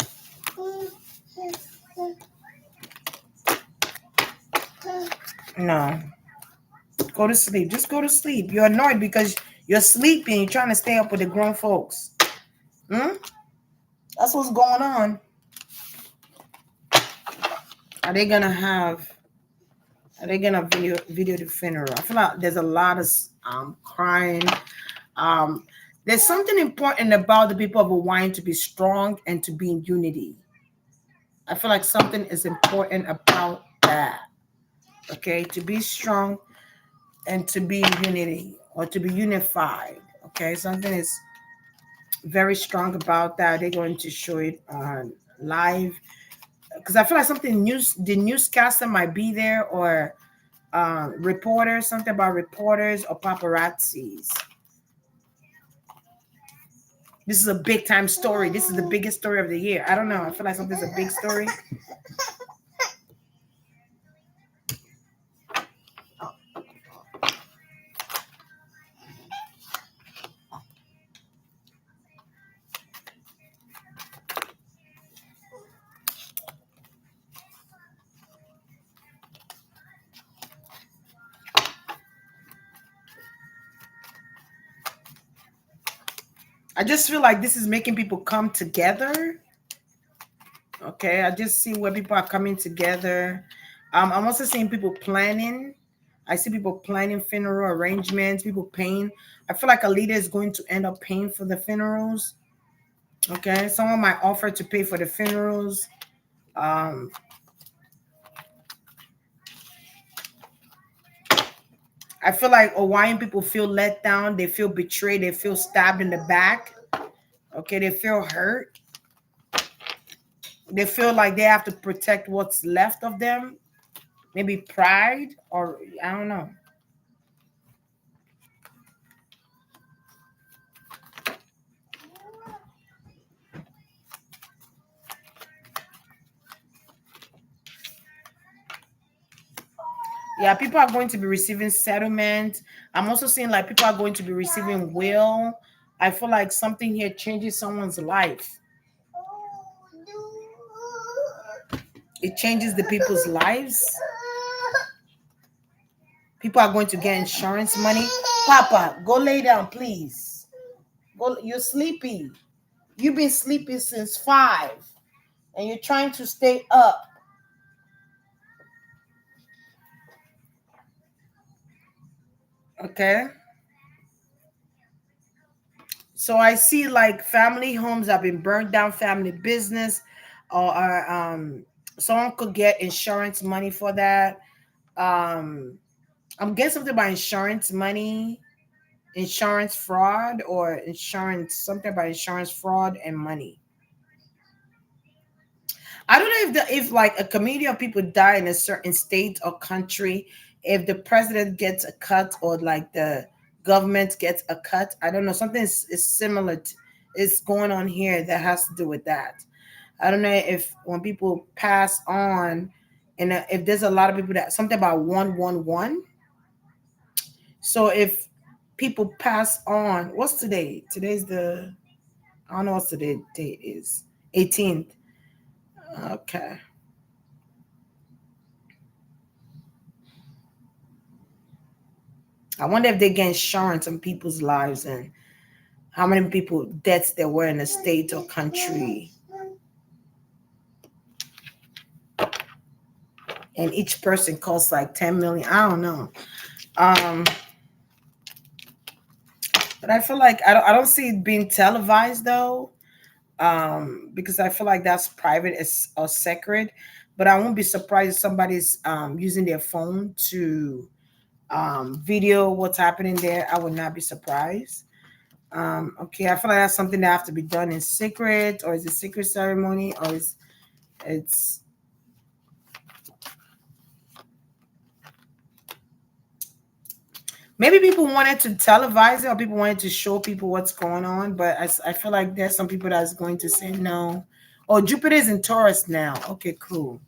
No. Go to sleep. Just go to sleep. You're annoyed because you're sleeping. You're trying to stay up with the grown folks. Hmm? That's what's going on. Are they gonna have? Are they gonna video the funeral? I feel like there's a lot of crying. Um, There's something important about the people of Hawaii to be strong and to be in unity. I feel like something is important about that. Okay, to be strong and to be in unity or to be unified. Okay, something is very strong about that. They're going to show it on live because I feel like something news, the newscaster might be there or reporters, something about reporters or paparazzis. This is a big time story. This is the biggest story of the year. I don't know. I feel like something's a big story. I just feel like this is making people come together. Okay, I just see where people are coming together. I'm also seeing people planning. I see people planning funeral arrangements, people paying. I feel like a leader is going to end up paying for the funerals. Okay, someone might offer to pay for the funerals. Um, I feel like Hawaiian people feel let down, they feel betrayed, they feel stabbed in the back. Okay, they feel hurt. They feel like they have to protect what's left of them. Maybe pride, or I don't know. Yeah, people are going to be receiving settlement. I'm also seeing like people are going to be receiving will. I feel like something here changes someone's life. It changes the people's lives. People are going to get insurance money. Papa, go lay down, please. Go. You're sleepy. You've been sleeping since 5, and you're trying to stay up. Okay. So I see like family homes have been burned down, family business, or someone could get insurance money for that. Um, I'm getting something about insurance money, insurance fraud, or insurance something about insurance fraud and money. I don't know if like a community of people die in a certain state or country, if the president gets a cut or like the government gets a cut. I don't know. Something is similar to, is going on here that has to do with that. I don't know if when people pass on, and if there's a lot of people that something about 111. So if people pass on, what's today? Today's the I don't know what today date is. 18th. Okay. I wonder if they get insurance on people's lives and how many people deaths there were in a state or country. And each person costs like 10 million. I don't know. Um, but I feel like I don't see it being televised though. Because I feel like that's private or sacred. But I won't be surprised if somebody's using their phone to video what's happening there. I would not be surprised. Okay, I feel like that's something that have to be done in secret, or is it secret ceremony, or is it's maybe people wanted to televise it or people wanted to show people what's going on, but I feel like there's some people that's going to say no. Oh, Jupiter's in Taurus now. Okay, cool.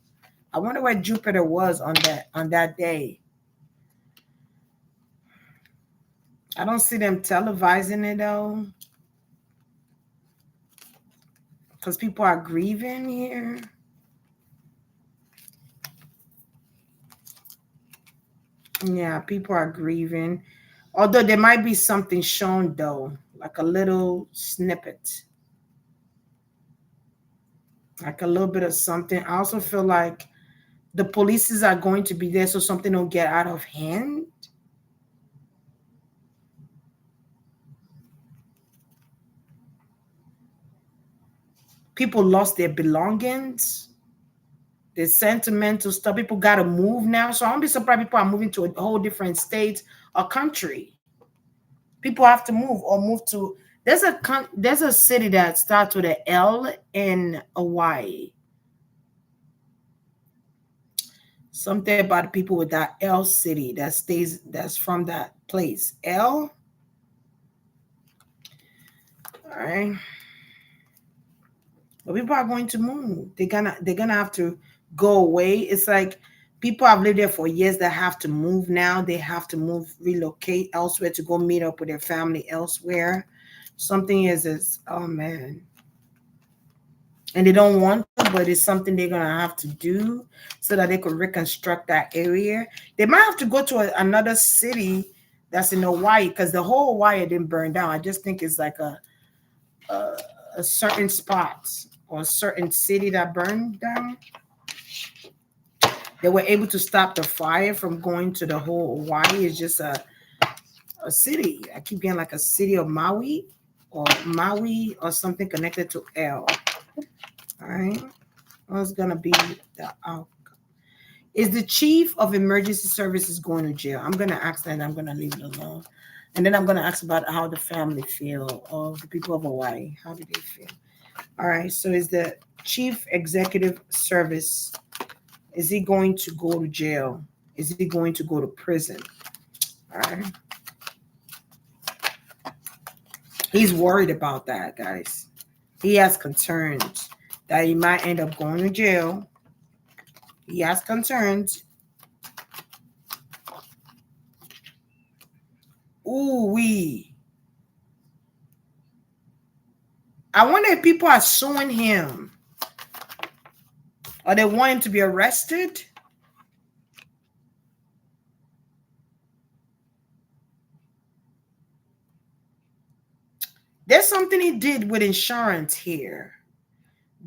I wonder where Jupiter was on that day. I don't see them televising it though, because people are grieving here. Yeah, people are grieving. Although there might be something shown though, like a little snippet, like a little bit of something. I also feel like the polices are going to be there so something don't get out of hand. People lost their belongings, their sentimental stuff. People got to move now. So I don't be surprised people are moving to a whole different state or country. People have to move or move to. There's a city that starts with an L in Hawaii. Something about the people with that L city that's from that place. L. All right. But people are going to move. They're gonna have to go away. It's like people have lived there for years that have to move now. They have to move, relocate elsewhere to go meet up with their family elsewhere. Something is oh man. And they don't want to, but it's something they're gonna have to do so that they could reconstruct that area. They might have to go to another city that's in Hawaii because the whole Hawaii didn't burn down. I just think it's like a, a certain spot or a certain city that burned down. They were able to stop the fire from going to the whole Hawaii. It's just a city. I keep getting like a city of Maui or something connected to L. All right. What's gonna be the outcome? Is the chief of emergency services going to jail? I'm gonna ask that and I'm gonna leave it alone. And then I'm gonna ask about how the family feel of the people of Hawaii. How do they feel? All right. So is the chief executive service, is he going to go to jail? Is he going to go to prison? All right. He's worried about that, guys. He has concerns that he might end up going to jail. He has concerns. Ooh wee. I wonder if people are suing him or they want him to be arrested. There's something he did with insurance here.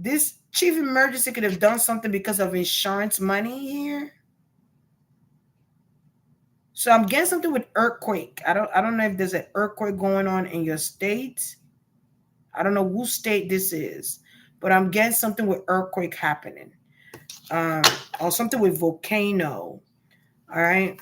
This chief emergency could have done something because of insurance money here. So I'm getting something with earthquake. I don't know if there's an earthquake going on in your state. I don't know whose state this is, but I'm getting something with earthquake happening. Or something with volcano. All right.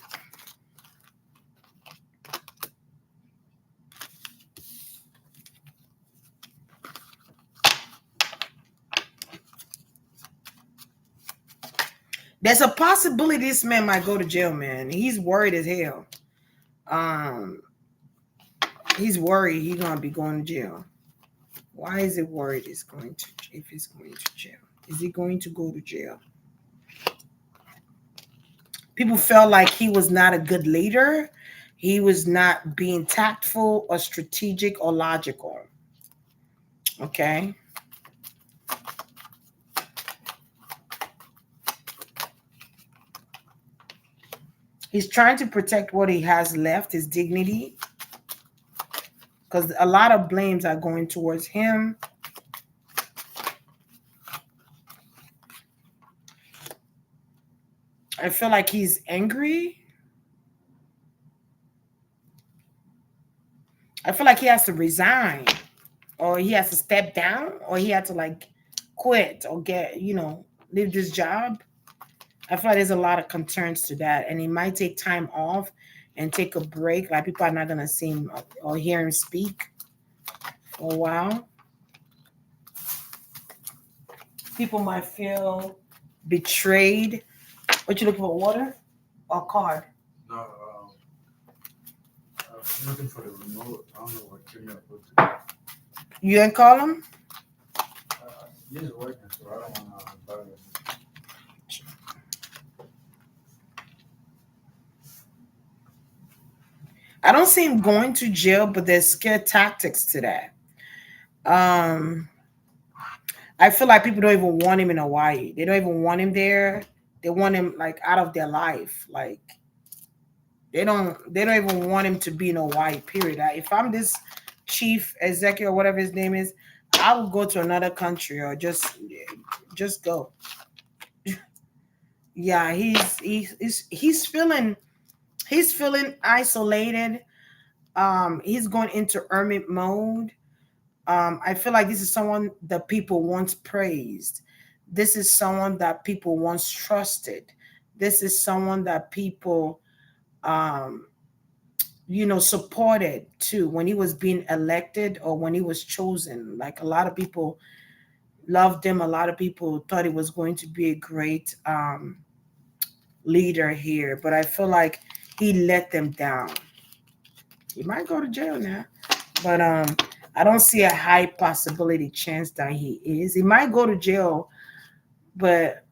There's a possibility this man might go to jail, man. He's worried as hell. Um, he's worried he's gonna be going to jail. Why is it worried he's going to if he's going to jail? Is he going to go to jail? People felt like he was not a good leader. He was not being tactful or strategic or logical. Okay. He's trying to protect what he has left, his dignity, because a lot of blames are going towards him. I feel like he's angry. I feel like he has to resign or he has to step down or he had to like quit or leave this job. I feel like there's a lot of concerns to that, and he might take time off and take a break. Like people are not gonna see him or hear him speak for a while. People might feel betrayed. What you looking for? Water or card? No, I'm looking for the remote. I don't know what came up with it. You ain't call him? He's working, so I don't want to bother him. I don't see him going to jail, but there's scare tactics to that. I feel like people don't even want him in Hawaii. They don't even want him there. They want him like out of their life. Like they don't even want him to be in Hawaii, period. If I'm this chief executive or whatever his name is, I would go to another country or just go. Yeah, he's feeling isolated. He's going into hermit mode. I feel like this is someone that people once praised. This is someone that people once trusted. This is someone that people, um, supported too when he was being elected or when he was chosen. Like a lot of people loved him. A lot of people thought he was going to be a great leader here. But I feel like he let them down. He might go to jail now. But I don't see a high possibility chance that he is. He might go to jail, but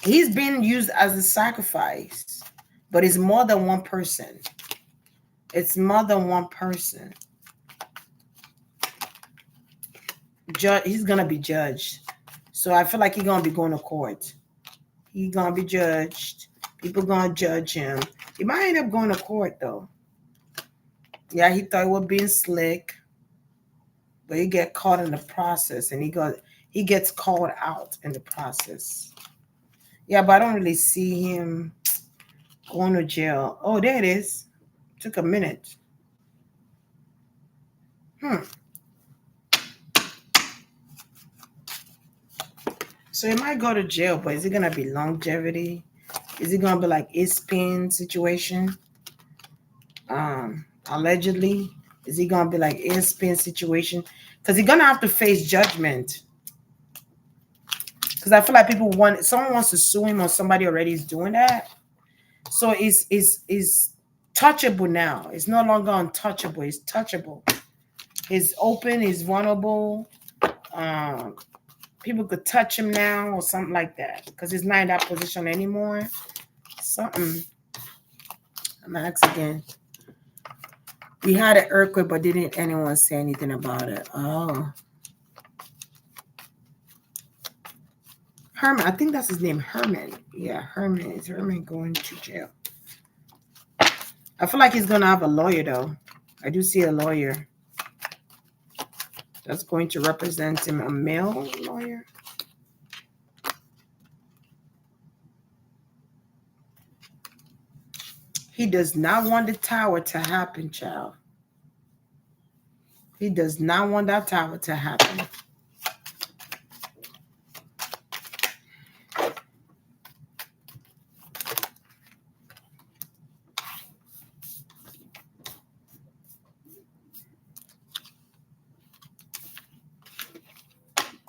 he's being used as a sacrifice. But it's more than one person. It's more than one person. He's gonna be judged. So I feel like he's gonna be going to court. He's gonna be judged. People gonna judge him. He might end up going to court though. Yeah, he thought he was being slick, but he get caught in the process, and he gets called out in the process. Yeah, but I don't really see him going to jail. Oh, there it is. Took a minute. So he might go to jail, but is it gonna be longevity? Is it gonna be like Ispin situation? Allegedly, is he gonna be like Ispin situation? Because he's gonna have to face judgment. Because I feel like someone wants to sue him or somebody already is doing that. So it's touchable now. It's no longer untouchable. It's touchable. It's open. It's vulnerable. People could touch him now or something like that because he's not in that position anymore. Something. I'm gonna ask again. We had an earthquake, but didn't anyone say anything about it? Oh. Herman, I think that's his name, Herman. Yeah, Herman. Is Herman going to jail? I feel like he's going to have a lawyer, though. I do see a lawyer that's going to represent him, a male lawyer. He does not want the tower to happen, child. He does not want that tower to happen.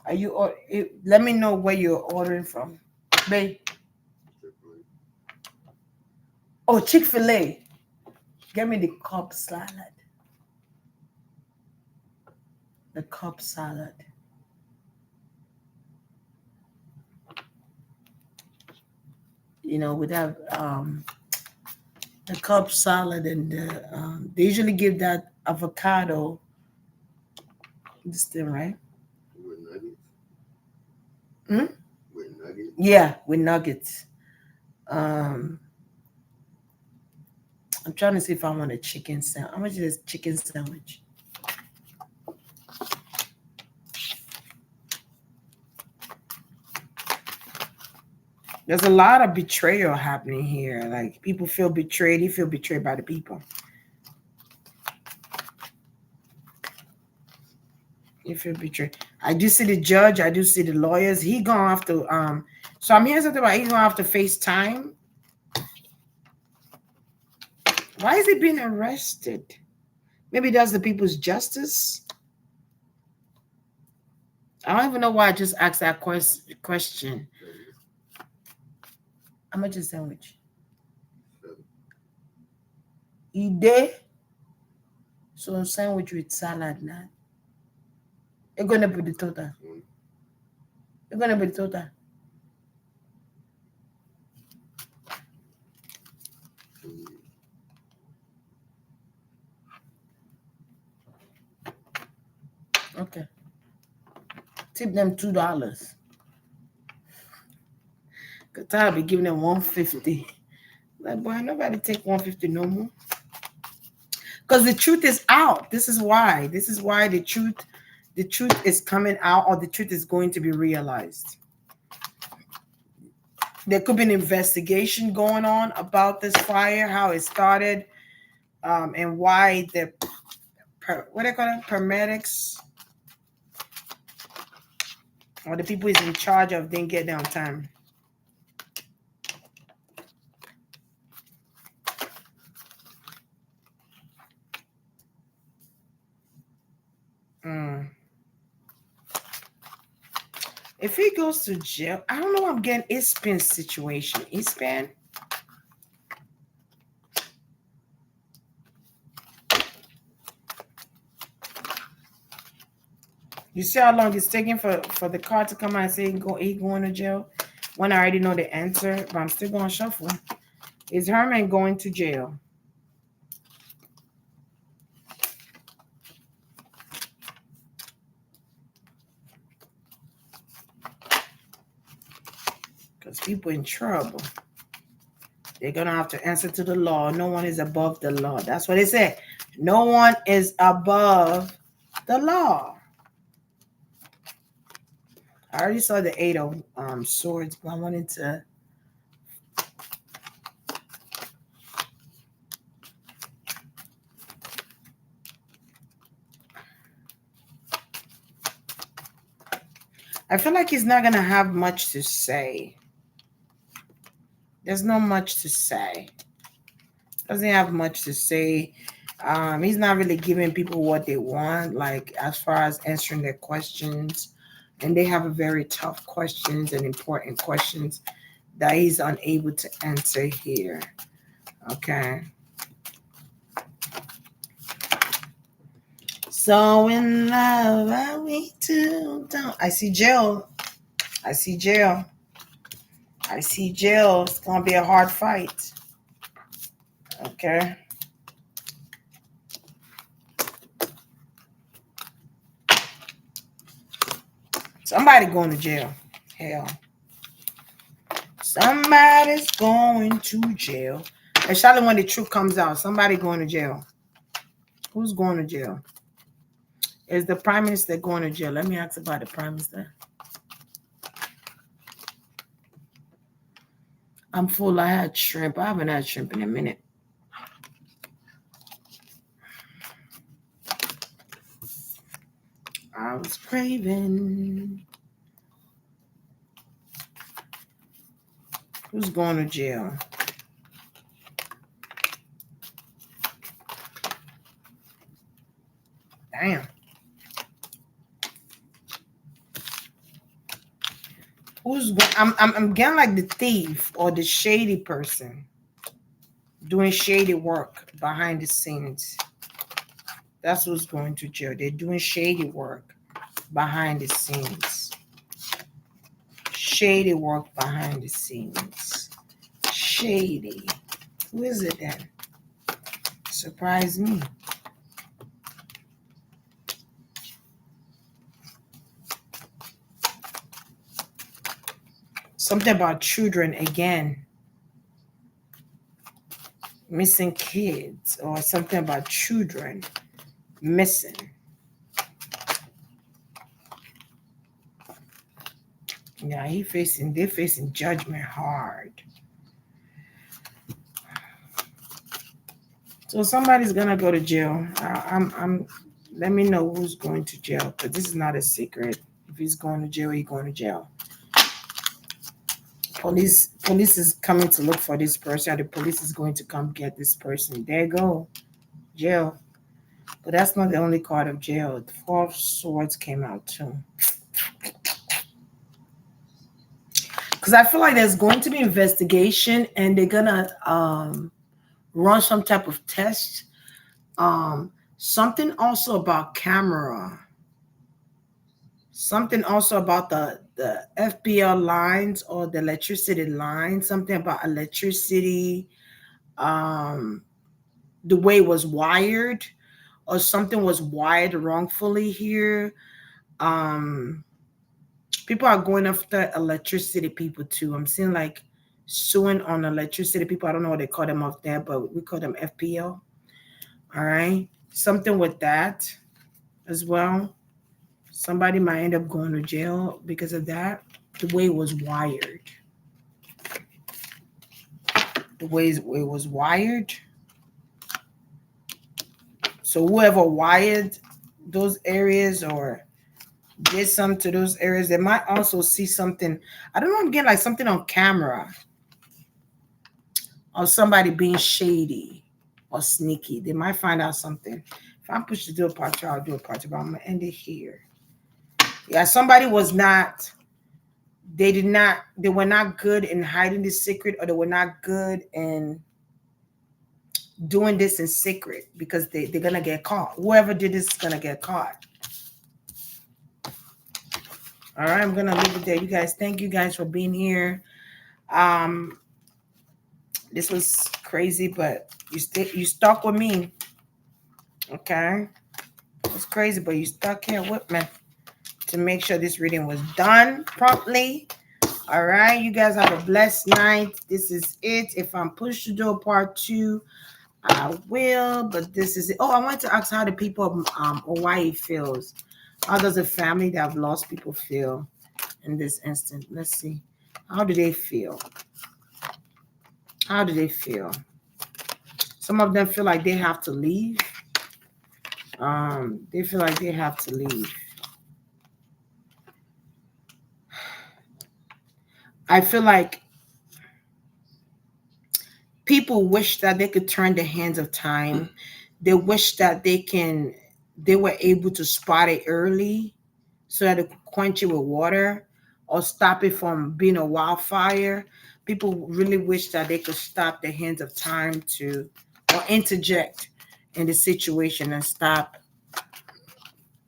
Are you? Let me know where you're ordering from, babe. Oh, Chick-fil-A. Get me the Cobb salad. The Cobb salad. With that the Cobb salad and they usually give that avocado. This thing, right? With nuggets. Hmm? With nuggets. Yeah, with nuggets. I'm trying to see if I want a chicken sandwich. How much is this chicken sandwich? There's a lot of betrayal happening here. Like people feel betrayed. You feel betrayed by the people. You feel betrayed. I do see the judge. I do see the lawyers. He gonna have to. So I'm hearing something about he's gonna have to face time. Why is he being arrested? Maybe that's the people's justice. I don't even know why I just asked that question. How much is sandwich? Ide. So a sandwich with salad now. You're gonna be the total. You're gonna be the total. Okay. Tip them $2. Cause I'll be giving them $150. Like boy, nobody take $150 no more. Because the truth is out. This is why. This is why the truth is coming out, or the truth is going to be realized. There could be an investigation going on about this fire, how it started, and why what they call them? Paramedics, or the people he's in charge of didn't get there on time. Mm. If he goes to jail, I don't know. I'm getting Ispan situation. Ispan. You see how long it's taking for the card to come out and say he going to jail? When I already know the answer, but I'm still going to shuffle. Is Herman going to jail? Because people in trouble. They're going to have to answer to the law. No one is above the law. That's what they say. No one is above the law. I already saw the 8 of swords, but I wanted to... I feel like he's not going to have much to say. There's not much to say. Doesn't have much to say. He's not really giving people what they want, like as far as answering their questions. And they have a very tough questions and important questions that he's unable to answer here. Okay. So in love, are we too down? I see jail. I see jail. I see jail. It's going to be a hard fight. Okay. Somebody going to jail. Hell. Somebody's going to jail. Especially when the truth comes out. Somebody going to jail. Who's going to jail? Is the prime minister going to jail? Let me ask about the prime minister. I'm full. I had shrimp. I haven't had shrimp in a minute. I was craving. Who's going to jail? Damn. Who's going? I'm getting like the thief or the shady person doing shady work behind the scenes. That's who's going to jail. They're doing shady work behind the scenes. Shady work behind the scenes. Shady. Who is it then? Surprise me. Something about children again. Missing kids or something about children missing. Yeah, they're facing judgment hard. So somebody's gonna go to jail. Let me know who's going to jail, because this is not a secret. If he's going to jail, he's going to jail. Police is coming to look for this person. The police is going to come get this person. There you go. Jail. But that's not the only card of jail. The 4 of Swords came out too. Because I feel like there's going to be investigation and they're gonna run some type of test. Something also about camera. Something also about the FPL lines or the electricity lines. Something about electricity. The way it was wired, or something was wired wrongfully here. People are going after electricity people too. I'm seeing like suing on electricity people. I don't know what they call them up there, but we call them FPL. All right. Something with that as well. Somebody might end up going to jail because of that. The way it was wired. The way it was wired. So whoever wired those areas or did something to those areas, they might also see something. I don't know, again, like something on camera or somebody being shady or sneaky. They might find out something. If I'm pushed to do a part two, I'll do a part two, but I'm gonna end it here. Yeah, somebody was not, they were not good in hiding the secret, or they were not good in doing this in secret because they're gonna get caught. Whoever did this is gonna get caught. All right, I'm gonna leave it there. You guys, thank you guys for being here. Um, this was crazy, but you stuck with me. Okay. It's crazy, but you stuck here with me to make sure this reading was done promptly. All right, you guys have a blessed night. This is it. If I'm pushed to do a part two, I will, but this is it. Oh, I want to ask how the people of Hawaii feels. How does a family that have lost people feel in this instant? Let's see. How do they feel? How do they feel? Some of them feel like they have to leave. They feel like they have to leave. I feel like people wish that they could turn the hands of time. They wish that they were able to spot it early so that they could quench it with water or stop it from being a wildfire. People really wish that they could stop the hands of time to or interject in the situation and stop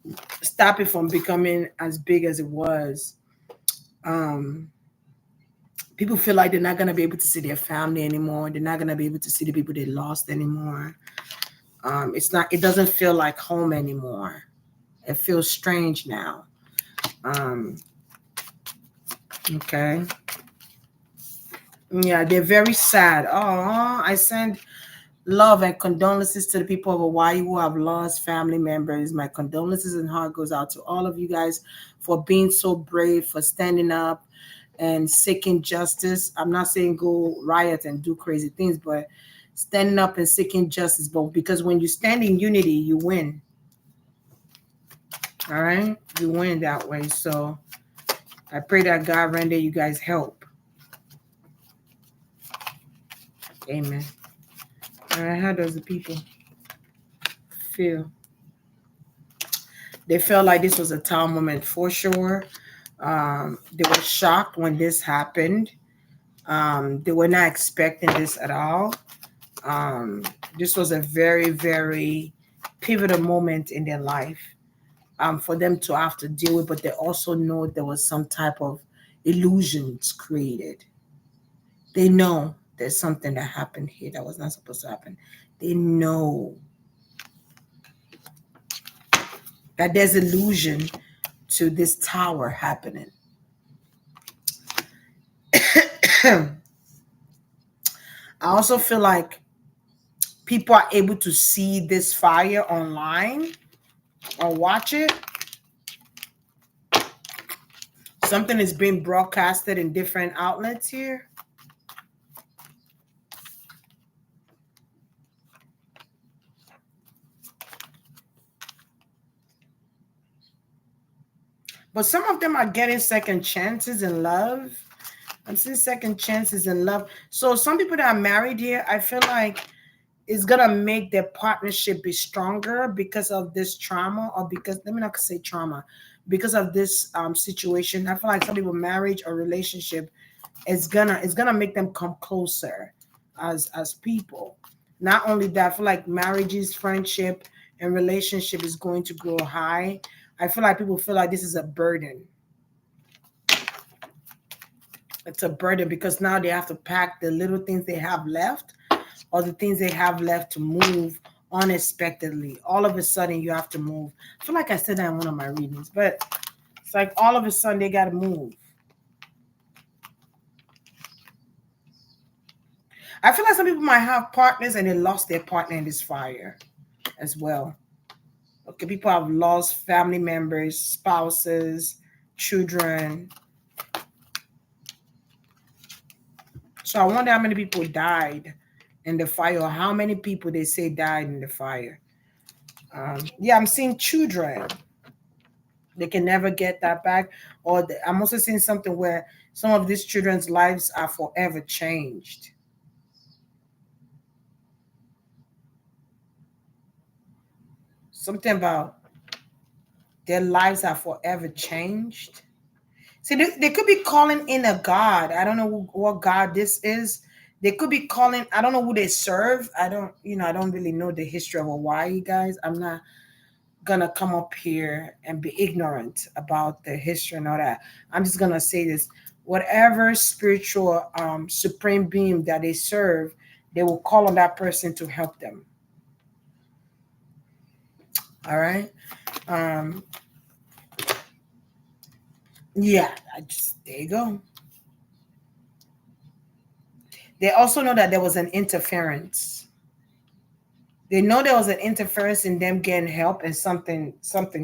it from becoming as big as it was. Um, People feel like they're not gonna be able to see their family anymore. They're not gonna be able to see the people they lost anymore. It's not. It doesn't feel like home anymore. It feels strange now. Um, okay. Yeah, they're very sad. Oh, I send love and condolences to the people of Hawaii who have lost family members. My condolences and heart goes out to all of you guys for being so brave, for standing up and seeking justice. I'm not saying go riot and do crazy things, but standing up and seeking justice. But because when you stand in unity, you win. All right? You win that way. So I pray that God render you guys help. Amen. All right, how does the people feel? They felt like this was a town moment for sure. They were shocked when this happened. They were not expecting this at all. Um, this was a very, very pivotal moment in their life for them to have to deal with, but they also know there was some type of illusions created. They know there's something that happened here that was not supposed to happen. They know that there's illusion to this tower happening. I also feel like people are able to see this fire online or watch it. Something is being broadcasted in different outlets here. But some of them are getting second chances in love. I'm seeing second chances in love. So some people that are married here, I feel like it's gonna make their partnership be stronger because of this trauma, or because, let me not say trauma, because of this situation. I feel like some people marriage or relationship it's gonna make them come closer as people. Not only that, I feel like marriages, friendship, and relationship is going to grow high. I feel like people feel like this is a burden. It's a burden because now they have to pack the little things they have left, or the things they have left to move unexpectedly. All of a sudden, you have to move. I feel like I said that in one of my readings, but it's like all of a sudden they got to move. I feel like some people might have partners and they lost their partner in this fire as well. Okay, people have lost family members, spouses, children. So I wonder how many people died in the fire, or how many people they say died in the fire. Yeah, I'm seeing children. They can never get that back. I'm also seeing something where some of these children's lives are forever changed. Something about their lives are forever changed. See, they could be calling in a god. I don't know what god this is. They could be calling. I don't know who they serve. I don't. I don't really know the history of Hawaii, guys. I'm not gonna come up here and be ignorant about the history and all that. I'm just gonna say this: whatever spiritual supreme being that they serve, they will call on that person to help them. All right. Um, yeah. There you go. They also know that there was an interference. They know there was an interference in them getting help and something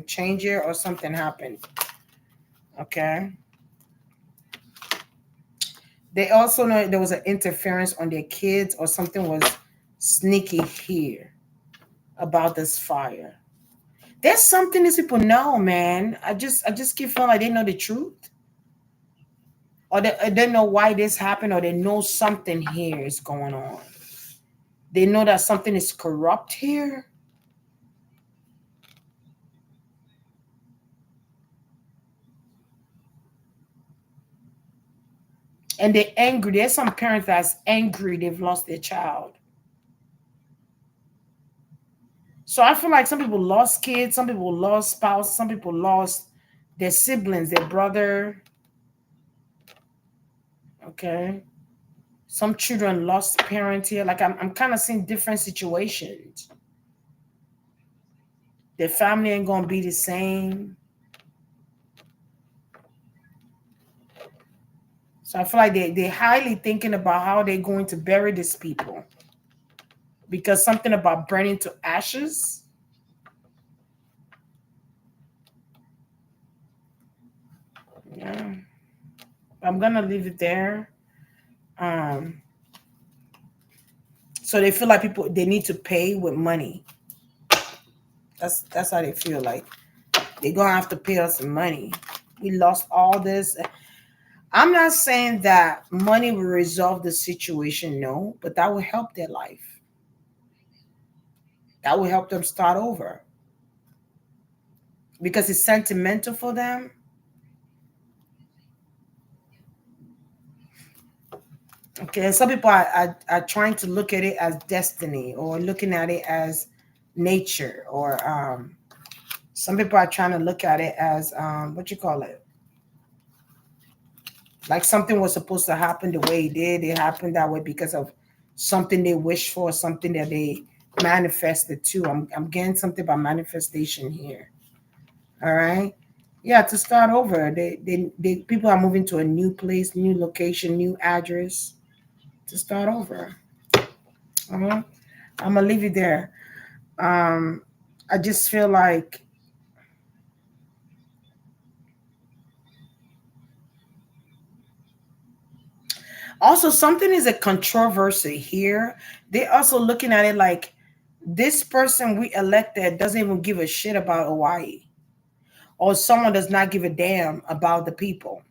changed here or something happened. Okay. They also know there was an interference on their kids or something was sneaky here about this fire. There's something these people know, man. I just keep feeling like they know the truth. Or they know why this happened, or they know something here is going on. They know that something is corrupt here. And they're angry. There's some parents that's angry they've lost their child. So I feel like some people lost kids, some people lost spouse, some people lost their siblings, their brother. Okay. Some children lost parents here. Like I'm kind of seeing different situations. Their family ain't gonna be the same. So I feel like they're highly thinking about how they're going to bury these people. Because something about burning to ashes. Yeah. I'm gonna leave it there. Um, so they feel like people they need to pay with money. That's how they feel like they're gonna have to pay us some money. We lost all this. I'm not saying that money will resolve the situation, no, but that will help their life. That will help them start over because it's sentimental for them. Okay, and some people are trying to look at it as destiny or looking at it as nature or some people are trying to look at it as what you call it, like something was supposed to happen the way it did. It happened that way because of something they wished for, something that they manifested to. I'm getting something about manifestation here. All right. Yeah, to start over. They people are moving to a new place, new location, new address to start over. Uh-huh. I'm gonna leave you there. Um, I just feel like also something is a controversy here. They're also looking at it like this person we elected doesn't even give a shit about Hawaii, or someone does not give a damn about the people.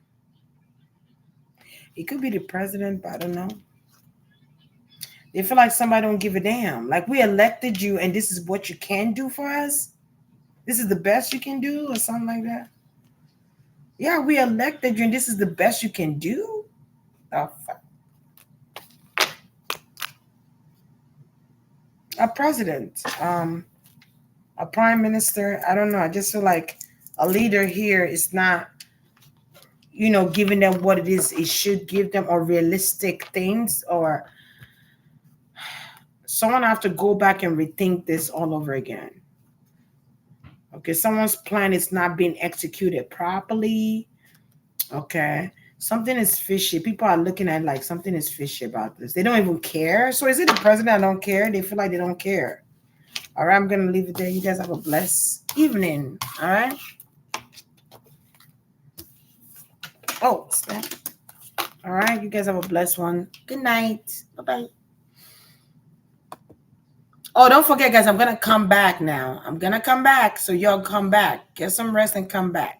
It could be the president, but I don't know. They feel like somebody don't give a damn. Like we elected you, and this is what you can do for us. This is the best you can do, or something like that. Yeah, we elected you, and this is the best you can do. Oh, a president, a prime minister. I don't know. I just feel like a leader here is not, giving them what it is it should give them or realistic things, or someone have to go back and rethink this all over again. Okay, someone's plan is not being executed properly. Okay, something is fishy. People are looking at like something is fishy about this. They don't even care. So is it the president that don't care? They feel like they don't care. All right, I'm gonna leave it there. You guys have a blessed evening. All right. Oh, snap. All right, you guys have a blessed one. Good night. Bye bye. Oh, don't forget, guys, I'm gonna come back now. I'm gonna come back. So y'all come back. Get some rest and come back.